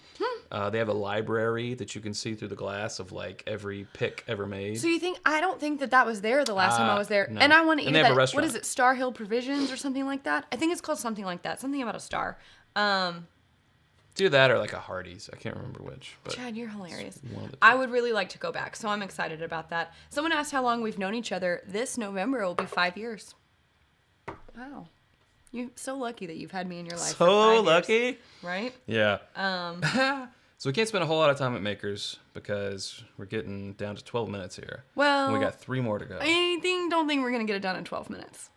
They have a library that you can see through the glass of like every pick ever made. So I don't think that was there the last time I was there. No. And I want to eat they have a that. restaurant. What is it? Star Hill Provisions or something like that? I think it's called something like that. Something about a star. Do that or like a Hardee's. I can't remember which. But Chad, you're hilarious. one of the two. I would really like to go back, so I'm excited about that. Someone asked how long we've known each other. This November will be 5 years. Wow. You're so lucky that you've had me in your life. So for 5 lucky. years, right? Yeah. So we can't spend a whole lot of time at Makers because we're getting down to 12 minutes here. Well, And we got 3 more to go. don't think we're going to get it done in 12 minutes.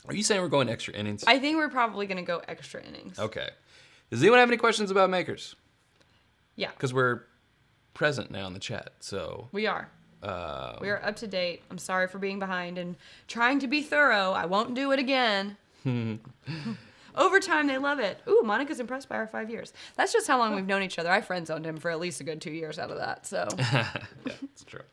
Are you saying we're going extra innings? I think we're probably going to go extra innings. Okay. Does anyone have any questions about Makers? Yeah. Because we're present now in the chat, so... We are. We are up to date. I'm sorry for being behind and trying to be thorough. I won't do it again. Over time, they love it. Ooh, Monica's impressed by our 5 years. That's just how long we've known each other. I friend zoned him for at least a good 2 years out of that. So. Yeah, it's true.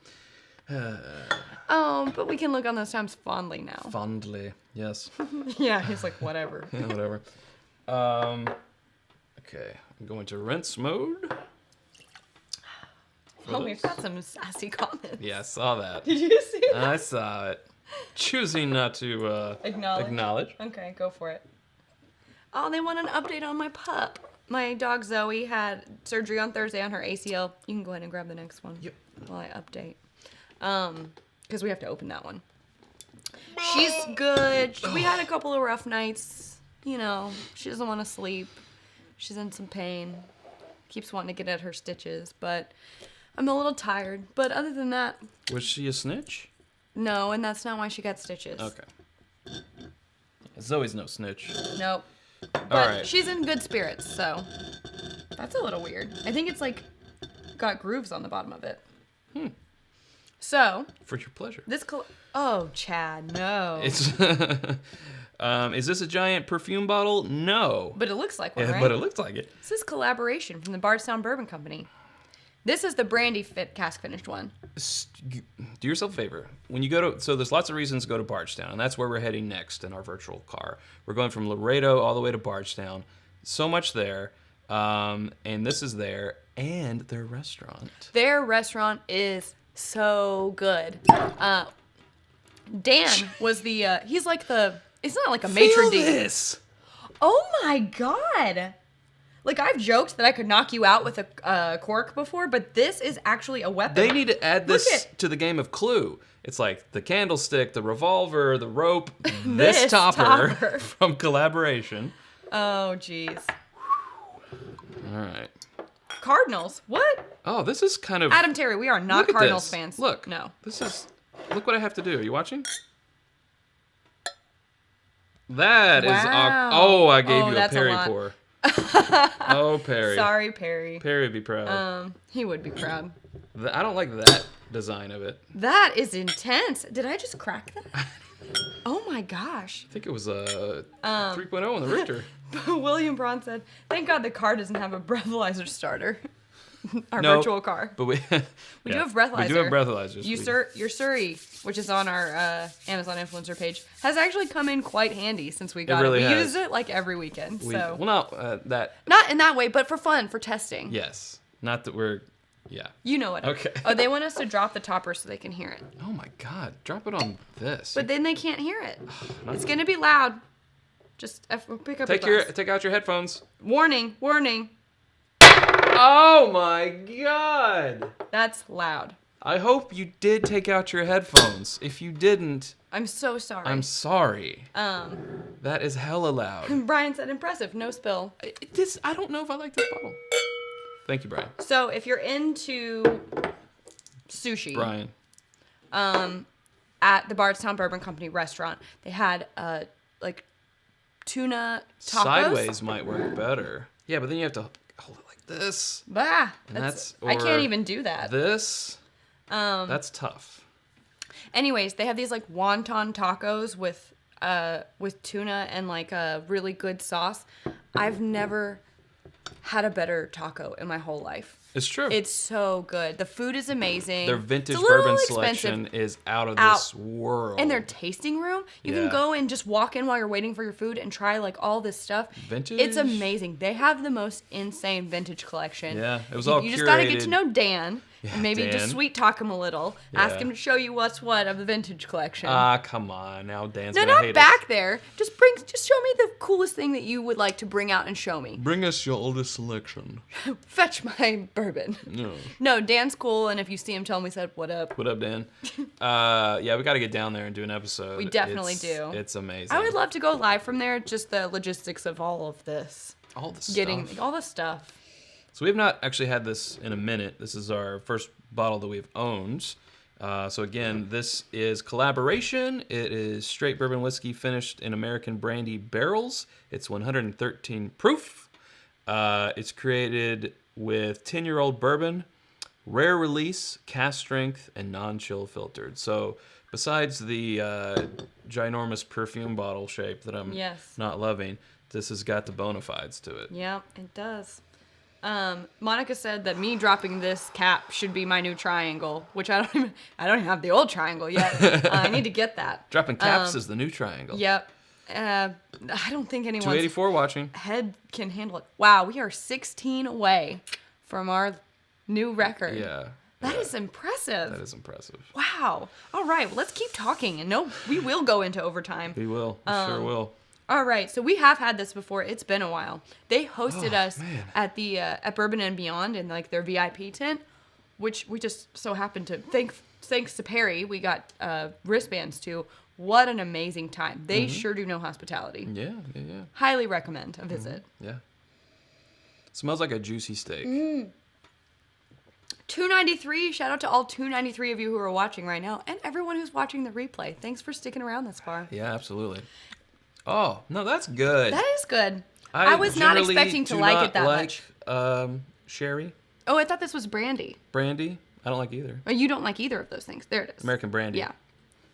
But we can look on those times fondly now. Fondly, yes. Yeah, he's like, whatever. Yeah, whatever. Okay, I'm going to rinse mode. Oh, we've got some sassy comments. Yeah, I saw that. Did you see that? I saw it. Choosing not to acknowledge. Okay, go for it. Oh, they want an update on my pup. My dog Zoe had surgery on Thursday on her ACL. You can go ahead and grab the next one. Yep. While I update. Because we have to open that one. She's good. We had a couple of rough nights. You know, she doesn't want to sleep. She's in some pain. Keeps wanting to get at her stitches, but I'm a little tired. But other than that... Was she a snitch? No, and that's not why she got stitches. Okay. Zoe's no snitch. Nope. But All right. she's in good spirits, so... That's a little weird. I think it's like... got grooves on the bottom of it. So... For your pleasure. This... Oh, Chad, no. It's... is this a giant perfume bottle? No. But it looks like one, Yeah, right? but it looks like it. This is collaboration from the Bardstown Bourbon Company. This is the Brandy cask finished one. Do yourself a favor. When you go to... So there's lots of reasons to go to Bardstown, and that's where we're heading next in our virtual car. We're going from Laredo all the way to Bardstown. So much there. And this is there. And their restaurant. Their restaurant is so good. Dan was the... he's like the... It's not like a maitre d'. This. Oh my god! Like, I've joked that I could knock you out with a cork before, but this is actually a weapon. They need to add this to the game of Clue. It's like the candlestick, the revolver, the rope, this topper from Collaboration. Oh, jeez. All right. Cardinals? What? Oh, this is kind of... Adam Terry, we are not Cardinals fans. Look. No. This is... Look what I have to do. Are you watching? That is... Wow. Oh, I gave you a that's a Perry lot. pour. Oh, Perry. Sorry, Perry. Perry would be proud. He would be proud. I don't like that design of it. That is intense. Did I just crack that? Oh my gosh. I think it was a 3.0 on the Richter. William Braun said, "Thank God the car doesn't have a breathalyzer starter." Our No, virtual car. But we We do have breathalyzer. We do have breathalyzers. Your Surrey, which is on our Amazon influencer page, has actually come in quite handy since we got it. really We has. use it like every weekend. So Well, not that. not in that way, but for fun, for testing. Yes. Not that we're... Yeah. You know what? Okay. Oh, they want us to drop the topper so they can hear it. Oh my God. Drop it on this. But then they can't hear it. It's gonna be loud. Just pick up Take your glass. take out your headphones. Warning, warning. Oh my God. That's loud. I hope you did take out your headphones. If you didn't, I'm so sorry. I'm sorry. That is hella loud. Brian said impressive, no spill. I don't know if I like this bottle. Thank you, Brian. So if you're into sushi, Brian. at the Bardstown Bourbon Company restaurant, they had like tuna tacos. Sideways might work better. Yeah, but then you have to hold it like this. Bah, And I can't even do that. This. That's tough. Anyways, they have these like wonton tacos with tuna and like a really good sauce. I've never had a better taco in my whole life. It's true. It's so good. The food is amazing. Their vintage It's a little bourbon expensive. selection is out of this world. And their tasting room, you can go and just walk in while you're waiting for your food and try like all this stuff. Vintage? It's amazing. They have the most insane vintage collection. Yeah, it was all You just gotta curated. get to know Dan and maybe Dan. just sweet talk him a little. Ask Yeah. him to show you what's what of the vintage collection. Come on. Now Dan's no, gonna not hate back us. there. Just show me the coolest thing that you would like to bring out and show me. Bring us your oldest selection. Fetch my bourbon. No. No, Dan's cool, and if you see him, tell him we said, "What up?" What up, Dan? Yeah, we got to get down there and do an episode. We definitely do. It's amazing. I would love to go live from there, just the logistics of all of this. all the stuff. Getting all the stuff. So we have not actually had this in a minute. This is our first bottle that we've owned. So again, this is Collaboration. It is straight bourbon whiskey finished in American Brandy barrels. It's 113 proof. It's created with 10-year-old bourbon, rare release, cask strength, and non-chill filtered. So besides the ginormous perfume bottle shape that I'm not loving, this has got the bona fides to it. Yeah, it does. Monica said that me dropping this cap should be my new triangle, which I don't even have the old triangle yet. I need to get that. Dropping caps is the new triangle. Yep. I don't think anyone's 284 watching. head can handle it. Wow, we are 16 away from our new record. Yeah. That is impressive. That is impressive. Wow. All right, well, let's keep talking. And no, we will go into overtime. We will. We sure will. All right, so we have had this before. It's been a while. They hosted us at the at Bourbon and Beyond in like their VIP tent, which we just so happened to thanks to Perry, we got wristbands to what an amazing time. They sure do know hospitality. Yeah. Highly recommend a visit. Yeah. Smells like a juicy steak. $2.93. Shout out to all 293 of you who are watching right now, and everyone who's watching the replay. Thanks for sticking around this far. Yeah, absolutely. Oh, no, that's good. That is good. I was not expecting to like it that much. Sherry. Oh, I thought this was brandy. Brandy. I don't like either. Oh, you don't like either of those things. There it is. American brandy. Yeah.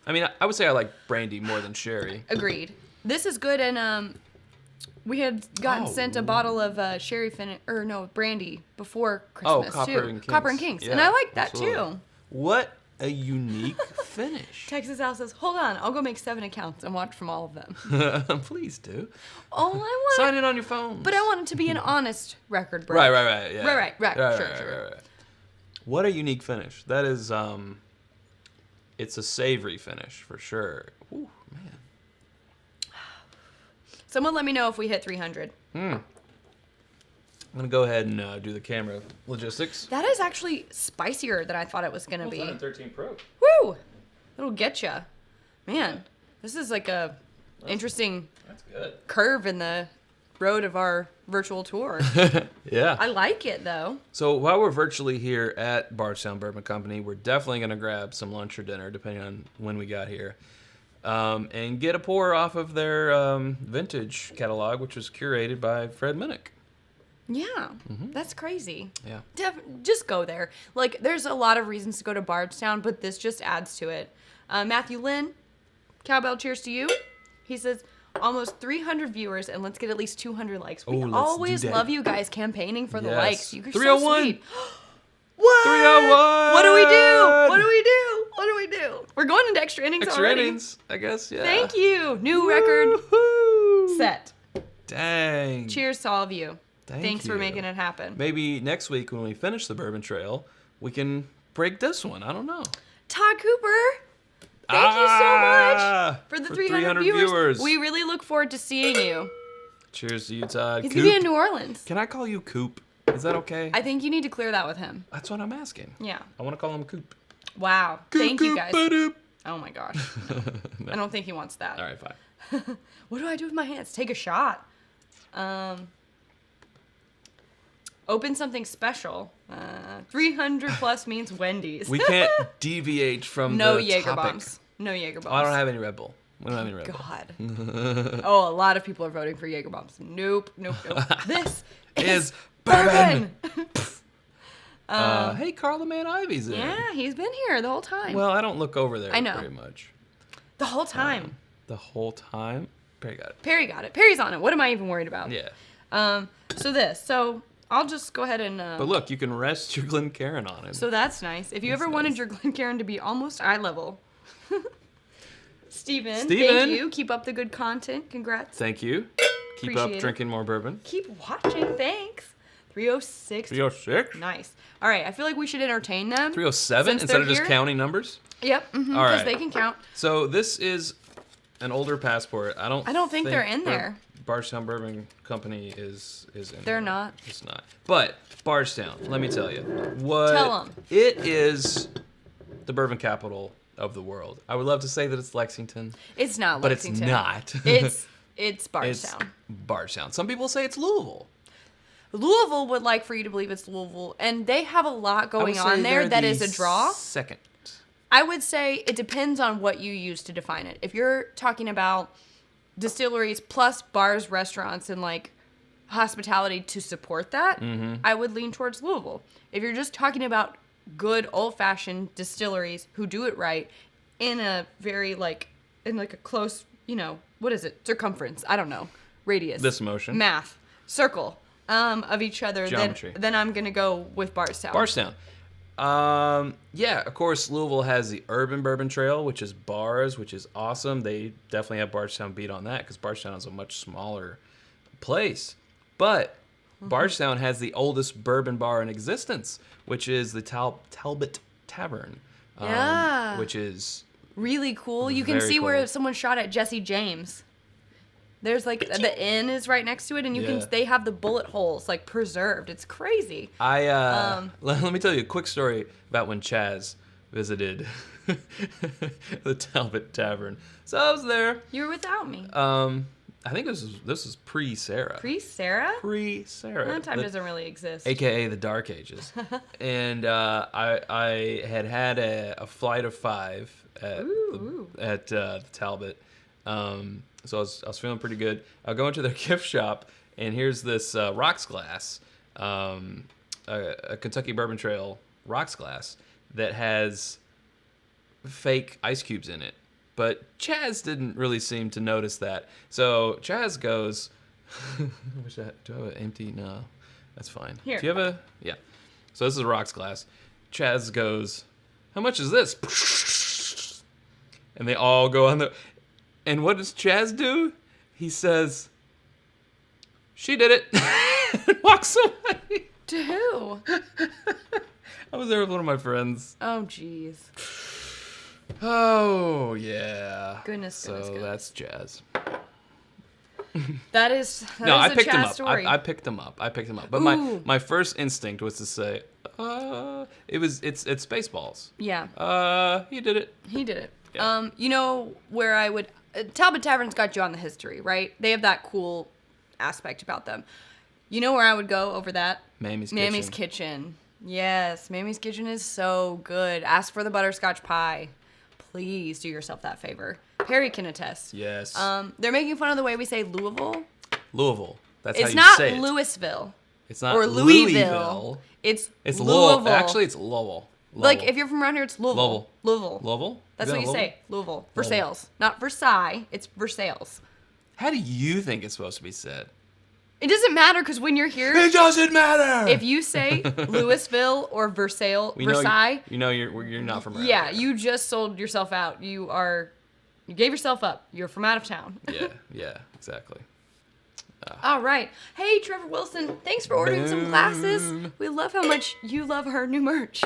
I mean, I would say I like brandy more than sherry. Agreed. This is good, and we had gotten sent a bottle of sherry brandy before Christmas Copper too. and Kings. Copper and Kings, Yeah, and I like that absolutely. too. What a unique finish. Texas Al says, "Hold on, I'll go make 7 accounts and watch from all of them." Please do. All I want. Sign in on your phone. But I want it to be an honest record break. Right. Yeah. Right. Sure. What a unique finish. That is, it's a savory finish for sure. Ooh, man. Someone let me know if we hit 300. I'm gonna go ahead and do the camera logistics. That is actually spicier than I thought it was gonna be. 13 Pro. Woo! It'll get ya. Man, this is like a interesting That's good. curve in the road of our virtual tour. Yeah. I like it though. So while we're virtually here at Bardstown Bourbon Company, we're definitely going to grab some lunch or dinner, depending on when we got here, and get a pour off of their vintage catalog, which was curated by Fred Minnick. Yeah, that's crazy. Yeah. Just go there. Like, there's a lot of reasons to go to Bardstown, but this just adds to it. Matthew Lynn, cowbell, cheers to you. He says, almost 300 viewers, and let's get at least 200 likes. We always love you guys campaigning for the likes. You're 301. So sweet. What? 301. What do we do? We're going into extra innings already. Extra innings, I guess, yeah. Thank you. New record set. Dang. Cheers to all of you. Thanks you for making it happen. Maybe next week when we finish the Bourbon Trail, we can break this one. I don't know. Todd Cooper, thank you so much for the 300 viewers. We really look forward to seeing you. Cheers to you, Todd. He's going to be in New Orleans. Can I call you Coop? Is that okay? I think you need to clear that with him. That's what I'm asking. Yeah. I want to call him Coop. Wow. Coop, thank you, guys. Ba-doop. Oh, my gosh. No. I don't think he wants that. All right, fine. What do I do with my hands? Take a shot. Open something special. 300 plus means Wendy's. We can't deviate from no the Jaeger topic. bombs. No Jaeger bombs. Oh, I don't have any Red Bull. We don't have any Red Bull. God. Oh, a lot of people are voting for Jaeger bombs. Nope. This is bourbon. Hey, Carla Man Ivy's in. Yeah, he's been here the whole time. Well, I don't look over there I know. very much. The whole time. The whole time? Perry got it. Perry got it. Perry's on it. What am I even worried about? Yeah. So I'll just go ahead and... But look, you can rest your Glencairn on it. So that's nice. If you ever wanted your Glencairn to be almost eye level. Steven, thank you. Keep up the good content. Congrats. Thank you. Keep Appreciate up it. drinking more bourbon. Keep watching. Thanks. 306. 306? Nice. All right. I feel like we should entertain them. 307 since instead they're of just here. counting numbers? Yep. Because All right. they can count. So this is an older passport. I don't think they're in there. Bardstown Bourbon Company is in They're there. not. It's not. But Bardstown, let me tell you. Tell 'em. It is the bourbon capital of the world. I would love to say that it's Lexington. It's not But Lexington. it's not. It's Bardstown. It's Bardstown. Some people say it's Louisville. Louisville would like for you to believe it's Louisville, and they have a lot I would going say on there they're that the is a draw. Second. I would say it depends on what you use to define it. If you're talking about distilleries plus bars, restaurants, and like hospitality to support that, I would lean towards Louisville. If you're just talking about good old-fashioned distilleries who do it right in a very in a close, what is it? Circumference. I don't know. Radius. This motion. Math. Circle. Of each other. Geometry. Then I'm going to go with Bardstown. Bardstown. Yeah, of course, Louisville has the Urban Bourbon Trail, which is bars, which is awesome. They definitely have Bardstown beat on that because Bardstown is a much smaller place. But Bardstown has the oldest bourbon bar in existence, which is the Talbot Tavern. Yeah. Which is really cool. You can very see where cool. someone shot at Jesse James. There's the inn is right next to it, and they have the bullet holes preserved. It's crazy. let me tell you a quick story about when Chaz visited the Talbot Tavern. So I was there. You were without me. I think this was pre-Sarah. Pre-Sarah? Pre-Sarah. That time doesn't really exist. AKA the Dark Ages. And I had a flight of 5 at the Talbot. So I was feeling pretty good. I go into their gift shop, and here's this rocks glass, a Kentucky Bourbon Trail rocks glass that has fake ice cubes in it. But Chaz didn't really seem to notice that. So Chaz goes, do I have an empty? No, that's fine. Here. Do you have a? Yeah. So this is a rocks glass. Chaz goes, how much is this? And they all go on the. And what does Chaz do? He says, she did it. And walks away. To who? I was there with one of my friends. Oh, jeez. Oh, yeah. Goodness. That's Chaz. That is I a picked him Chaz up. story. I picked him up. But Ooh. my first instinct was to say, it's Spaceballs. Yeah. He did it. He did it. Yeah. You know where I would... Talbot Tavern's got you on the history, right? They have that cool aspect about them. You know where I would go over that? Mammy's Kitchen. Yes, Mammy's Kitchen is so good. Ask for the butterscotch pie. Please do yourself that favor. Perry can attest. Yes. They're making fun of the way we say Louisville. Louisville. That's It's how you say not it. Louisville. It's not or Louisville. It's Louisville. Actually, it's Lowell. Like, if you're from around here, it's Louisville. Louisville? That's what you say. Louisville. Versailles. Not Versailles. It's Versailles. How do you think it's supposed to be said? It doesn't matter, because when you're here... It doesn't matter! If you say Louisville or Versailles, Versailles... You're not from around Yeah, here. you just sold yourself out. You gave yourself up. You're from out of town. Yeah, exactly. All right. Hey, Trevor Wilson, thanks for ordering some glasses. We love how much you love her new merch.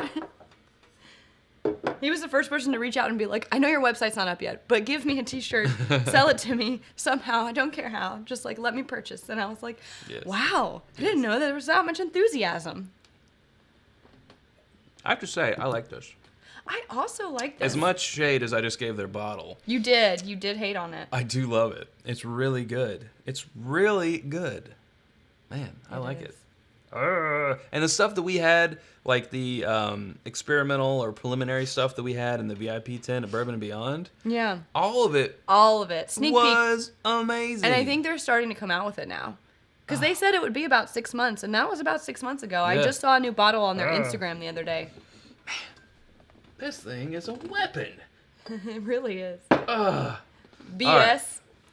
He was the first person to reach out and be like, I know your website's not up yet, but give me a t-shirt, sell it to me somehow. I don't care how. Just like, let me purchase. And I was like, Yes. wow, I didn't know there was that much enthusiasm. I have to say, I like this. I also like this. As much shade as I just gave their bottle, You did hate on it. I do love it. It's really good. It's really good. Man, I like it. And the stuff that we had, like the experimental or preliminary stuff that we had in the VIP tent at Bourbon and Beyond, Yeah. all of it Sneak peek. was amazing. And I think they're starting to come out with it now. Because they said it would be about 6 months, and that was about 6 months ago. I Yeah. just saw a new bottle on their Instagram the other day. This thing is a weapon. It really is. Ugh. BS right.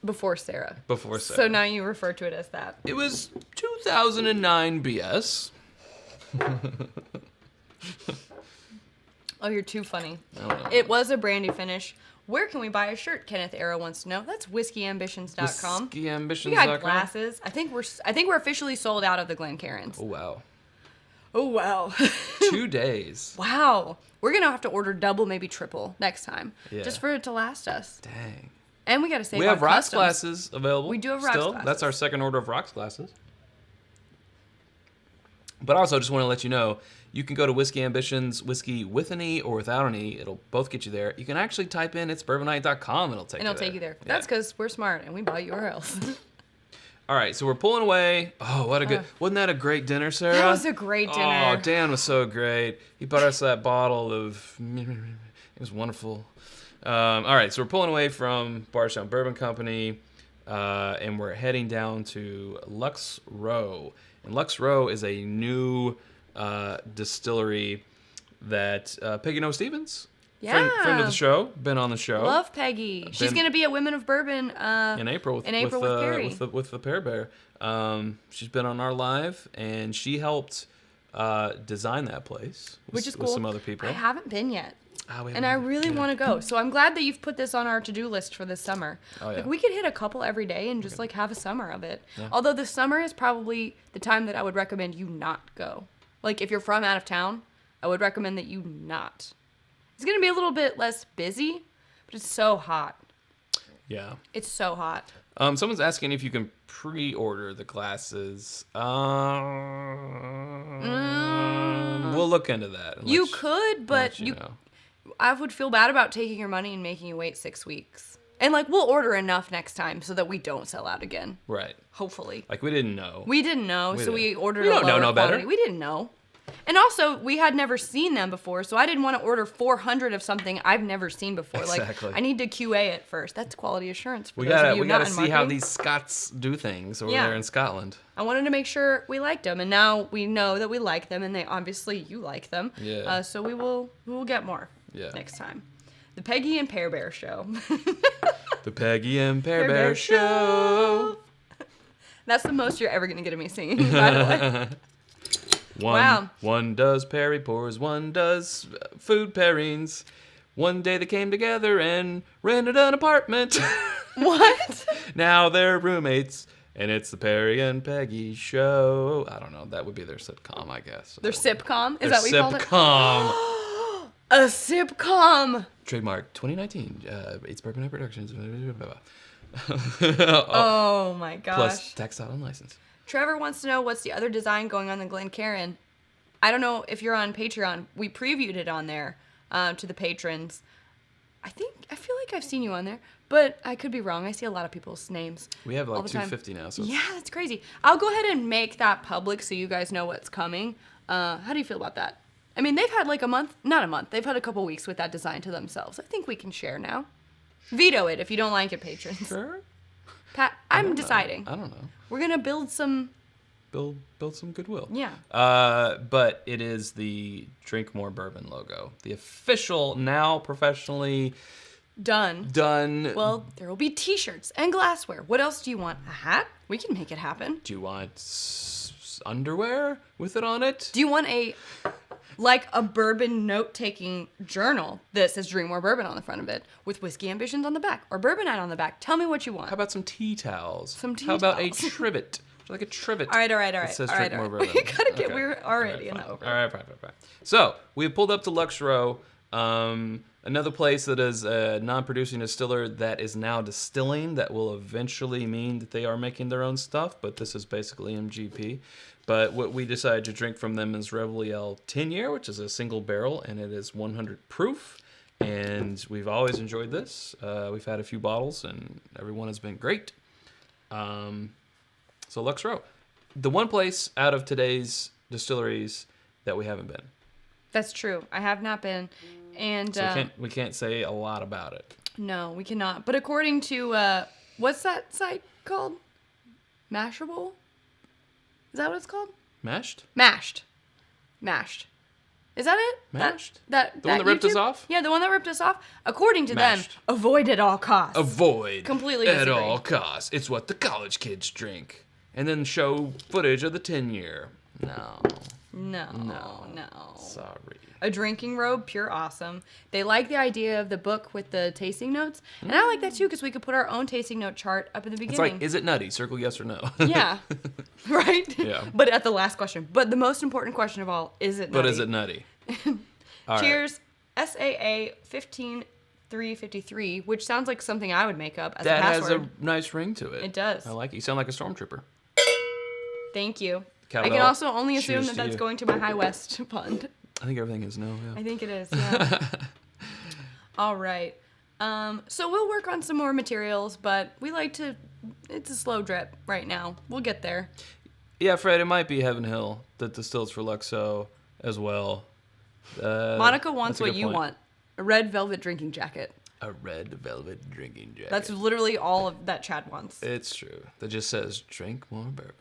Before Sarah. Before Sarah. So now you refer to it as that. It was 2009 BS. Oh, you're too funny. I don't know. It was a brandy finish. Where can we buy a shirt? Kenneth Arrow wants to know. That's whiskeyambitions.com. We Whiskeyambitions.com. got glasses. I think we're officially sold out of the Glencairns. Oh, wow. Oh wow. 2 days. Wow. We're gonna have to order double, maybe triple next time, Yeah. just for it to last us. Dang. And we gotta save. We have on rocks customs. glasses available. We do have rocks still. glasses. That's our second order of rocks glasses. But also, just want to let you know, you can go to Whiskey Ambitions, whiskey with an E or without an E. It'll both get you there. You can actually type in itsbourbonnight.com. It'll take you there. That's because we're smart and we buy URLs. All right, so we're pulling away. Oh, what a good... wasn't that a great dinner, Sarah? That was a great dinner. Oh, Dan was so great. He bought us that bottle of... It was wonderful. All right, so we're pulling away from Bardstown Bourbon Company, and we're heading down to Lux Row. And Lux Row is a new distillery that Peggy Noe Stevens, friend of the show, been on the show. Love Peggy. She's gonna be at Women of Bourbon in April with Perry. with the Pear Bear. She's been on our live, and she helped design that place, which is cool. With some other people. I haven't been yet. And I really want to go. So I'm glad that you've put this on our to-do list for this summer. Oh, yeah. Like, we could hit a couple every day and just like have a summer of it. Yeah. Although the summer is probably the time that I would recommend you not go. Like, if you're from out of town, I would recommend that you not. It's going to be a little bit less busy, but it's so hot. Yeah. It's so hot. Someone's asking if you can pre-order the glasses. We'll look into that. You could, but you know. I would feel bad about taking your money and making you wait 6 weeks. And, like, we'll order enough next time so that we don't sell out again. Right. Hopefully. Like, we didn't know. We didn't know, so we ordered a lower quality. No better. We didn't know. And also, we had never seen them before, so I didn't want to order 400 of something I've never seen before. Exactly. Like, I need to QA it first. That's quality assurance for We those of you not gotta in see how marketing. these Scots do things over there in Scotland. I wanted to make sure we liked them, and now we know that we like them, and you like them. Yeah. So we will get more next time. The Peggy and Pear Bear Show. The Peggy and Pear Bear Show. That's the most you're ever going to get of me singing, by the way. One does Perry pours, one does food pairings. One day they came together and rented an apartment. What? Now they're roommates, and it's the Perry and Peggy Show. I don't know. That would be their sitcom, I guess. Their sitcom? Is Their that what you called it? sitcom. A sitcom. Trademark 2019. It's Bourbon Night Productions. Oh my gosh. Plus textile and license. Trevor wants to know what's the other design going on in Glencairn. I don't know if you're on Patreon. We previewed it on there to the patrons. I feel like I've seen you on there, but I could be wrong. I see a lot of people's names. We have all like the time. 250 now. So yeah, that's crazy. I'll go ahead and make that public so you guys know what's coming. How do you feel about that? I mean, they've had like not a month. They've had a couple weeks with that design to themselves. I think we can share now. Veto it if you don't like it, patrons. Sure. Pat, I'm deciding. I don't know. We're gonna build some some goodwill. Yeah. But it is the Drink More Bourbon logo, the official, now professionally done. Well, there will be T-shirts and glassware. What else do you want? A hat? We can make it happen. Do you want underwear with it on it? Do you want a bourbon note-taking journal that says Drink More Bourbon on the front of it with Whiskey Ambitions on the back or Bourbonite on the back? Tell me what you want. How about some tea towels? How about a trivet? Like a trivet. All right. It says Drink More Bourbon. We gotta get. We're already in that over. All right, fine. So we have pulled up to Lux Row, another place that is a non-producing distiller that is now distilling. That will eventually mean that they are making their own stuff, but this is basically MGP. But what we decided to drink from them is Reveille 10 Year, which is a single barrel, and it is 100 proof. And we've always enjoyed this. We've had a few bottles, and everyone has been great. So Lux Row, the one place out of today's distilleries that we haven't been. That's true. I have not been, and so we can't say a lot about it. No, we cannot. But according to what's that site called? Mashable? Is that what it's called? Mashed. Is that it? Mashed? The one that ripped us YouTube? off? Yeah, the one that ripped us off. According to Mashed. them, avoid at all costs. Avoid. Completely at disagree. all costs. It's what the college kids drink. And then show footage of the 10 year. No. Sorry. A drinking robe, pure awesome. They like the idea of the book with the tasting notes. And I like that too because we could put our own tasting note chart up at the beginning. It's like, is it nutty? Circle yes or no. Yeah. Right? Yeah. But at the last question. But the most important question of all, is it nutty? But is it nutty? All Cheers. Right. SAA 15353, which sounds like something I would make up as that a password. has a nice ring to it. It does. I like it. You sound like a stormtrooper. Thank you. Cowbell. I can also only assume Cheers that to that's you. going to my High West fund. I think everything is no. Yeah. I think it is, yeah. All right. So we'll work on some more materials, but it's a slow drip right now. We'll get there. Yeah, Fred, it might be Heaven Hill that distills for Luxo as well. Monica wants that's a what good you point. want. A red velvet drinking jacket. A red velvet drinking jacket. That's literally all of that Chad wants. It's true. That just says, drink more bourbon.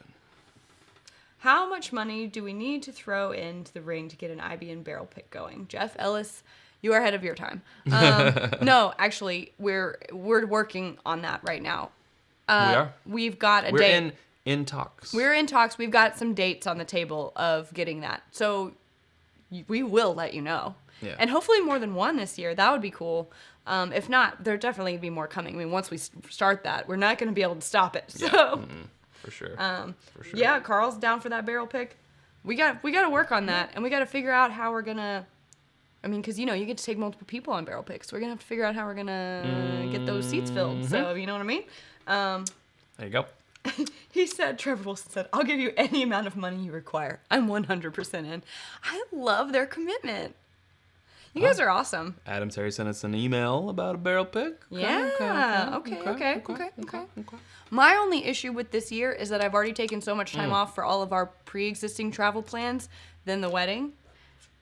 How much money do we need to throw into the ring to get an IB and barrel pick going? Jeff Ellis, you are ahead of your time. No, actually, we're working on that right now. We are? We've got a We're date. in talks. We're in talks. We've got some dates on the table of getting that. So we will let you know. Yeah. And hopefully more than one this year. That would be cool. If not, there'll definitely be more coming. I mean, once we start that, we're not going to be able to stop it. So. Yeah. For sure. For sure. Yeah, Carl's down for that barrel pick. We got to work on that, and we got to figure out how we're gonna. I mean, because you get to take multiple people on barrel picks. So we're gonna have to figure out how we're gonna get those seats filled. So you know what I mean. There you go. He said, Trevor Wilson said, "I'll give you any amount of money you require. I'm 100% in." I love their commitment. You guys are awesome. Adam Terry sent us an email about a barrel pick. Okay. My only issue with this year is that I've already taken so much time off for all of our pre-existing travel plans than the wedding.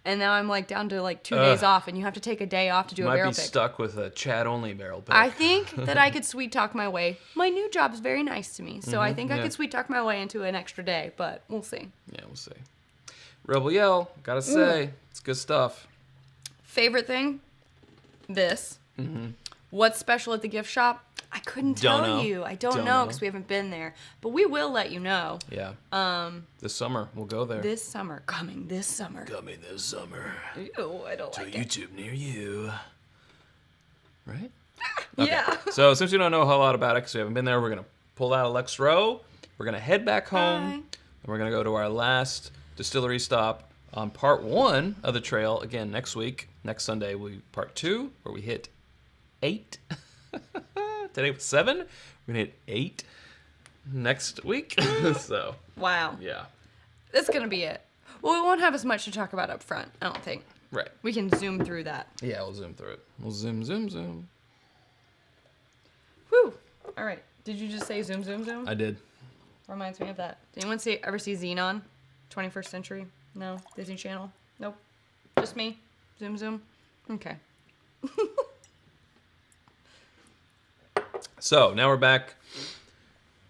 And now I'm like down to like 2 days off, and you have to take a day off to do a barrel pick. Might be stuck with a Chad-only barrel pick. I think that I could sweet talk my way. My new job is very nice to me, so I think I could sweet talk my way into an extra day, but we'll see. Yeah, we'll see. Rebel Yell, gotta say, it's good stuff. Favorite thing? This. What's special at the gift shop? I couldn't tell you. I don't know because we haven't been there, but we will let you know. Yeah. This summer we'll go there. Coming this summer. Ew, I don't like it. YouTube near you. Right? Yeah. So since we don't know a whole lot about it because we haven't been there, we're gonna pull out of Lux Row. We're gonna head back home, and we're gonna go to our last distillery stop on part 1 of the trail again next week. Next Sunday will be part 2 where we hit 8. Today was 7. We're gonna hit 8 next week. So wow. yeah, That's gonna be it. Well, we won't have as much to talk about up front, I don't think. right. We can zoom through that. Yeah, we'll zoom through it. We'll zoom. Whew. All right. Did you just say zoom? I did. Reminds me of that. Did anyone ever see Xenon? 21st Century? No? Disney Channel? Nope. Just me? Zoom? Okay. So now we're back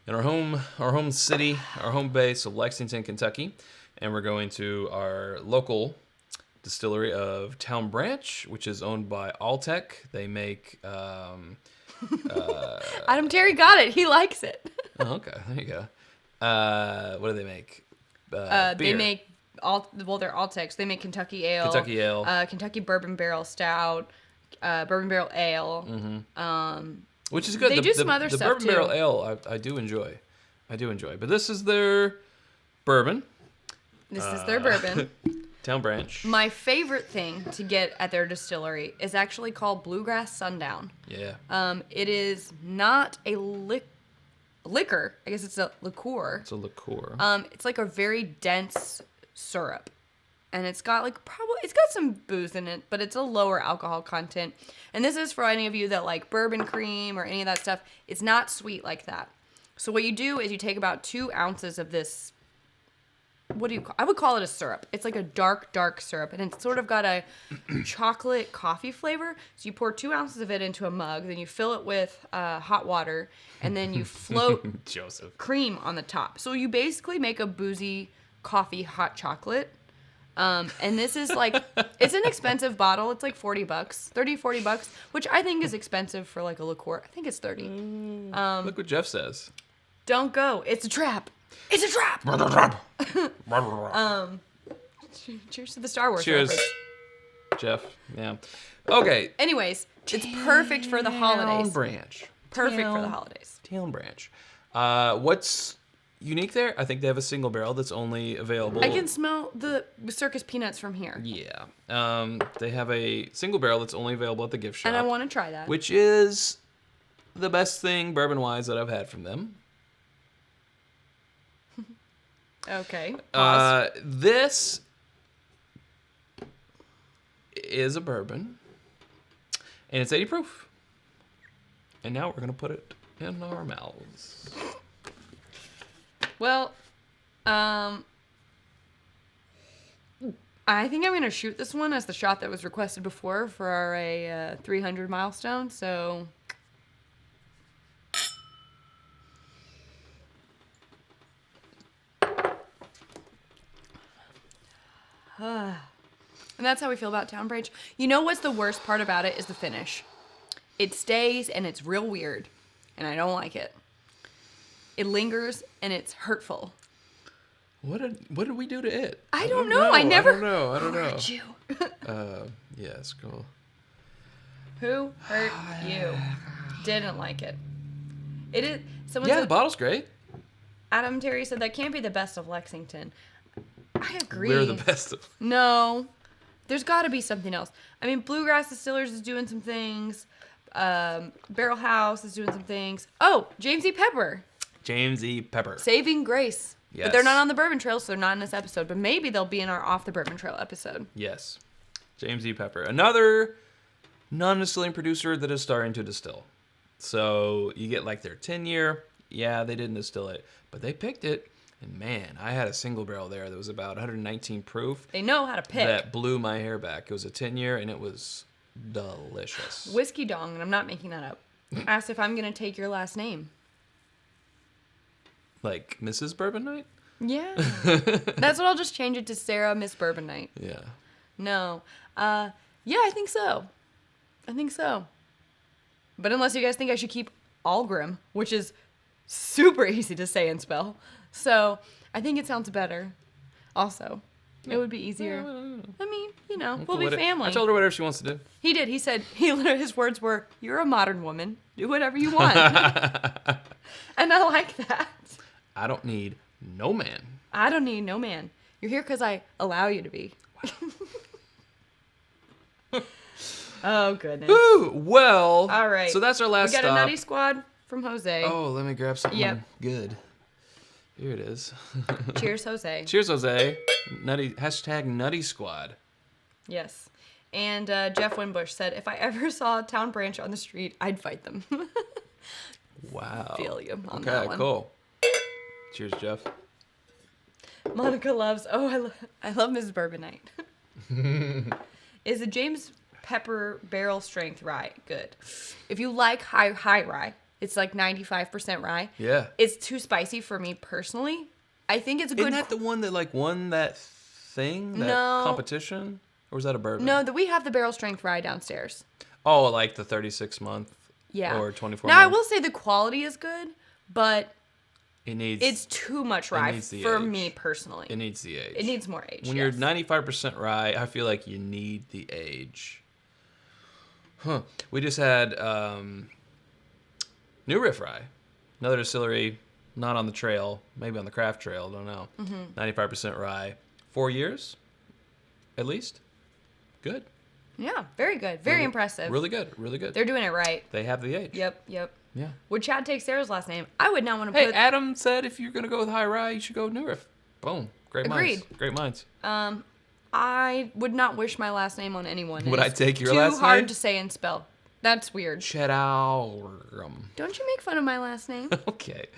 in our home city, our home base of Lexington, Kentucky, and we're going to our local distillery of Town Branch, which is owned by Alltech. They make. Adam Terry got it. He likes it. Oh, okay, there you go. What do they make? Beer. They make they're Alltechs. They make Kentucky Ale, Kentucky Bourbon Barrel Stout, Bourbon Barrel Ale. Which is good. They do some other the stuff Bourbon too. Barrel Ale, I do enjoy. But this is their bourbon. This is their bourbon. Town Branch. My favorite thing to get at their distillery is actually called Bluegrass Sundown. Yeah. It is not a liquor. I guess it's a liqueur. It's a liqueur. It's like a very dense syrup. And it's got it's got some booze in it, but it's a lower alcohol content. And this is for any of you that like bourbon cream or any of that stuff. It's not sweet like that. So what you do is you take about 2 ounces of this. I would call it a syrup. It's like a dark syrup, and it's sort of got a chocolate coffee flavor. So you pour 2 ounces of it into a mug, then you fill it with hot water, and then you float cream on the top. So you basically make a boozy coffee hot chocolate. And this is like, it's an expensive bottle. It's like $40, $30-$40, which I think is expensive for like a liqueur. I think it's 30. Look what Jeff says. Don't go. It's a trap. It's a trap. Cheers to the Star Wars reference. Jeff. Yeah. Okay. Anyways, it's perfect for the holidays. Town Branch. Perfect for the holidays. Town Branch. What's unique there? I think they have a single barrel that's only available. I can smell the circus peanuts from here. Yeah. They have a single barrel that's only available at the gift shop. And I want to try that. Which is the best thing bourbon-wise that I've had from them. Okay. Pause. This is a bourbon, and it's 80 proof. And now we're going to put it in our mouths. Well, I think I'm going to shoot this one as the shot that was requested before for our 300 milestone, so... And that's how we feel about Town Branch. You know what's the worst part about it is the finish. It stays and it's real weird, and I don't like it. It lingers and it's hurtful. What did we do to it? I don't know. I never. I don't know. Who hurt you? Yes, cool. Who hurt you? Didn't like it. It is. Someone Yeah, said, the bottle's great. Adam Terry said that can't be the best of Lexington. I agree. We're the best of. No, there's got to be something else. I mean, Bluegrass Distillers is doing some things. Barrel House is doing some things. Oh, James E. Pepper. James E. Pepper. Saving Grace. Yes. But they're not on the Bourbon Trail, so they're not in this episode. But maybe they'll be in our Off the Bourbon Trail episode. Yes. James E. Pepper. Another non-distilling producer that is starting to distill. So you get like their 10-year. Yeah, they didn't distill it, but they picked it. And man, I had a single barrel there that was about 119 proof. They know how to pick. That blew my hair back. It was a 10-year, and it was delicious. Whiskey Dong, and I'm not making that up, asked if I'm going to take your last name. Like Mrs. Bourbonnight? Yeah. That's what I'll just change it to Sarah Miss Bourbonnight. Yeah. No. Yeah, I think so. But unless you guys think I should keep Algrim, which is super easy to say and spell. So I think it sounds better. Also, it would be easier. I mean, we'll be family. I told her whatever she wants to do. He did. He said, his words were, "You're a modern woman. Do whatever you want." And I like that. I don't need no man. I don't need no man. You're here because I allow you to be. Wow. Oh, goodness. Ooh, well. All right. So that's our last We got stop. a Nutty Squad from Jose. Oh, let me grab something good. Here it is. Cheers, Jose. Cheers, Jose. Nutty Squad. Yes. And Jeff Winbush said, if I ever saw a town branch on the street, I'd fight them. Wow. Feel you on okay, that one. Cool. Cheers, Jeff. Monica loves, I love Mrs. Bourbonnight. Is a James Pepper barrel strength rye good? If you like high rye, it's like 95% rye. Yeah. It's too spicy for me personally. I think it's a good... Isn't that the one that like won that thing? That competition? Or was that a bourbon? No, we have the barrel strength rye downstairs. Oh, like the 36 month? Yeah. Or 24 Now, month? I will say the quality is good, but... It's too much rye for me personally. It needs the age. It needs more age. When you're 95% rye, I feel like you need the age. Huh. We just had New Riff Rye, another distillery, not on the trail, maybe on the craft trail, don't know. 95% rye. 4 years, at least. Good. Yeah, very good. Very impressive. Really good. Really good. They're doing it right. They have the age. Yep. Yeah. Would Chad take Sarah's last name? I would not want to Hey, put... Adam said if you're going to go with high rye, you should go with New Riff. Boom. Great Agreed. minds. Great minds. I would not wish my last name on anyone. Would I take your last name? Too hard to say and spell. That's weird. Cheddarum. Don't you make fun of my last name? Okay.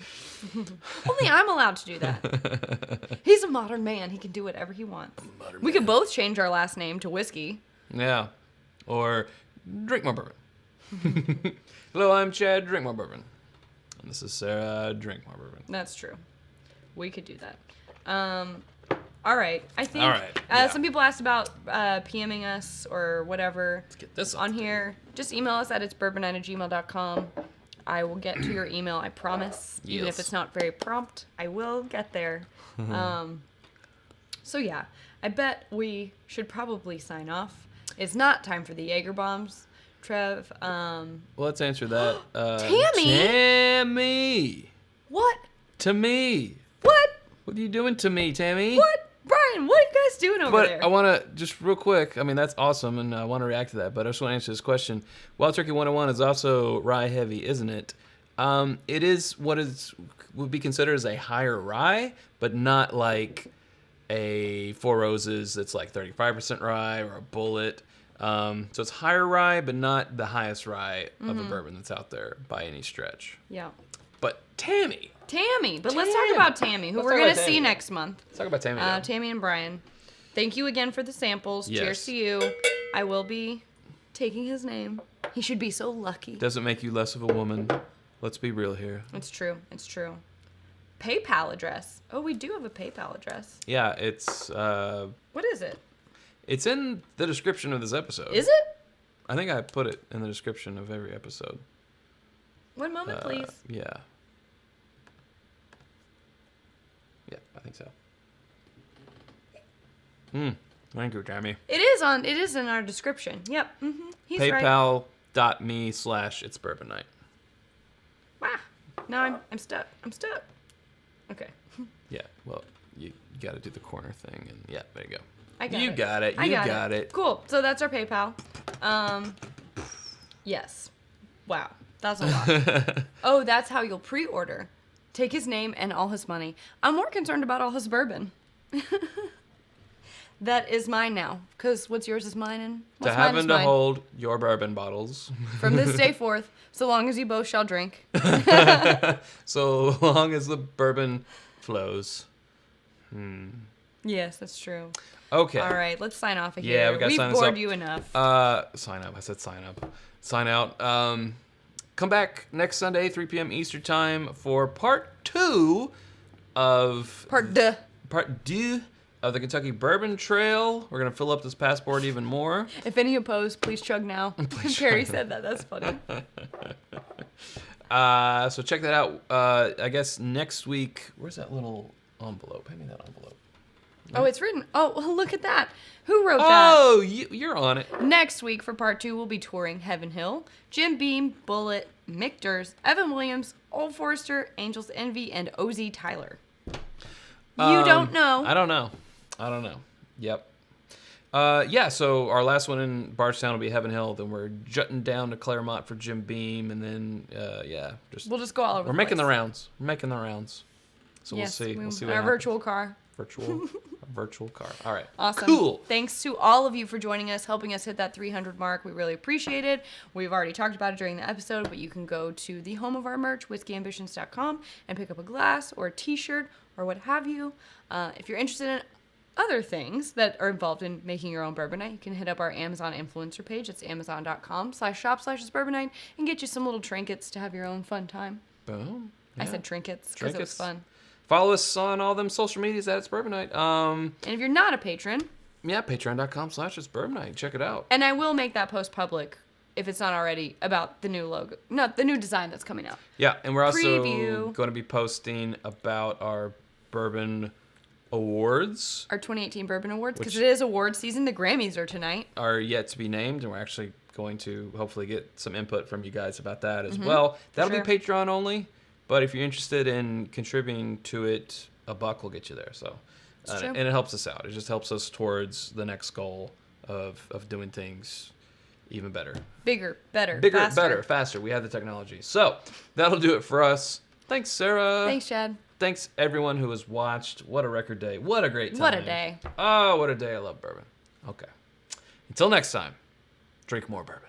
Only I'm allowed to do that. He's a modern man. He can do whatever he wants. We could both change our last name to Whiskey. Yeah. Or drink more bourbon. Hello, I'm Chad. Drink more bourbon. And this is Sarah. Drink more bourbon. That's true. We could do that. All right. I think some people asked about PMing us or whatever. Let's get this on here. Just email us at itsbourbonnight@gmail.com. I will get to your email, I promise. Even if it's not very prompt, I will get there. So yeah, I bet we should probably sign off. It's not time for the Jaeger bombs, Trev. Well, let's answer that. Tammy! What? To me. What? What are you doing to me, Tammy? What? Brian, what are you guys doing over there? But I want to, just real quick, I mean, that's awesome, and I want to react to that, but I just want to answer this question. Wild Turkey 101 is also rye heavy, isn't it? It is what would be considered as a higher rye, but not like a Four Roses that's like 35% rye or a Bullet. So it's higher rye, but not the highest rye of a bourbon that's out there by any stretch. Yeah. But Tammy. But let's talk about Tammy, who we're going to see next month. Let's talk about Tammy. Tammy and Brian. Thank you again for the samples. Yes. Cheers to you. I will be taking his name. He should be so lucky. Doesn't make you less of a woman. Let's be real here. It's true. PayPal address. Oh, we do have a PayPal address. Yeah, it's... what is it? It's in the description of this episode. Is it? I think I put it in the description of every episode. One moment, please. Yeah. Yeah, I think so. Thank you, Tammy. It is in our description. Yep. He's right. PayPal.me/itsbourbonnight. Wow. Now I'm stuck. Okay. Yeah, well, you got to do the corner thing, and yeah, there you go. You got it. You got it. Cool. So that's our PayPal. Yes. Wow. That's a lot. Oh, that's how you'll pre-order. Take his name and all his money. I'm more concerned about all his bourbon. That is mine now. Because what's yours is mine, and what's To mine is having to mine. hold your bourbon bottles. From this day forth, so long as you both shall drink. So long as the bourbon flows. Yes, that's true. Okay. All right, let's sign off of Yeah, here. we gotta We've sign this bored up. you enough. Sign up. I said sign up. Sign out. Come back next Sunday, 3 p.m. Eastern Time for part 2 of... Part deux. Part 2 of the Kentucky Bourbon Trail. We're going to fill up this passport even more. If any opposed, please chug now. Perry said that. That's funny. So check that out. I guess next week... Where's that little envelope? Hand me that envelope. Oh, it's written. Oh, well, look at that. Who wrote that? Oh, you're on it. Next week for part 2, we'll be touring Heaven Hill, Jim Beam, Bullet, Mick Durs, Evan Williams, Old Forester, Angels Envy, and OZ Tyler. You don't know. I don't know. Yep. Yeah, so our last one in Bardstown will be Heaven Hill. Then we're jutting down to Claremont for Jim Beam. And then, We'll just go all over We're the making place. the rounds. So Yes, we'll see. We'll see what our happens. virtual car. Virtual car. All right. Awesome. Cool. Thanks to all of you for joining us, helping us hit that 300 mark. We really appreciate it. We've already talked about it during the episode, but you can go to the home of our merch, whiskyambitions.com, and pick up a glass or a t-shirt or what have you. If you're interested in other things that are involved in making your own bourbon night, you can hit up our Amazon influencer page. It's amazon.com/shop/bourbon night and get you some little trinkets to have your own fun time. Boom. I Yeah. said trinkets because it was fun. Follow us on all them social medias at It's Bourbon Night. And if you're not a patron, Yeah, patreon.com/It's Bourbon Night. Check it out. and I will make that post public if it's not already about the new logo, not the new design that's coming out. Yeah, and we're also Preview. going to be posting about our bourbon awards. Our 2018 Bourbon Awards, because Which- it is award season. The Grammys are tonight. Are yet to be named, and we're actually going to hopefully get some input from you guys about that Mm-hmm. as well. That'll Sure. be Patreon only, but if you're interested in contributing to it, $1 will get you there. So, It's true. and it helps us out. It just helps us towards the next goal of doing things even better. Bigger, better, Bigger, faster. better, faster. We have the technology. So that'll do it for us. Thanks, Sarah. Thanks, Chad. Thanks, everyone who has watched. What a record day. What a great time. What a day. Oh, what a day. I love bourbon. Okay. Until next time, drink more bourbon.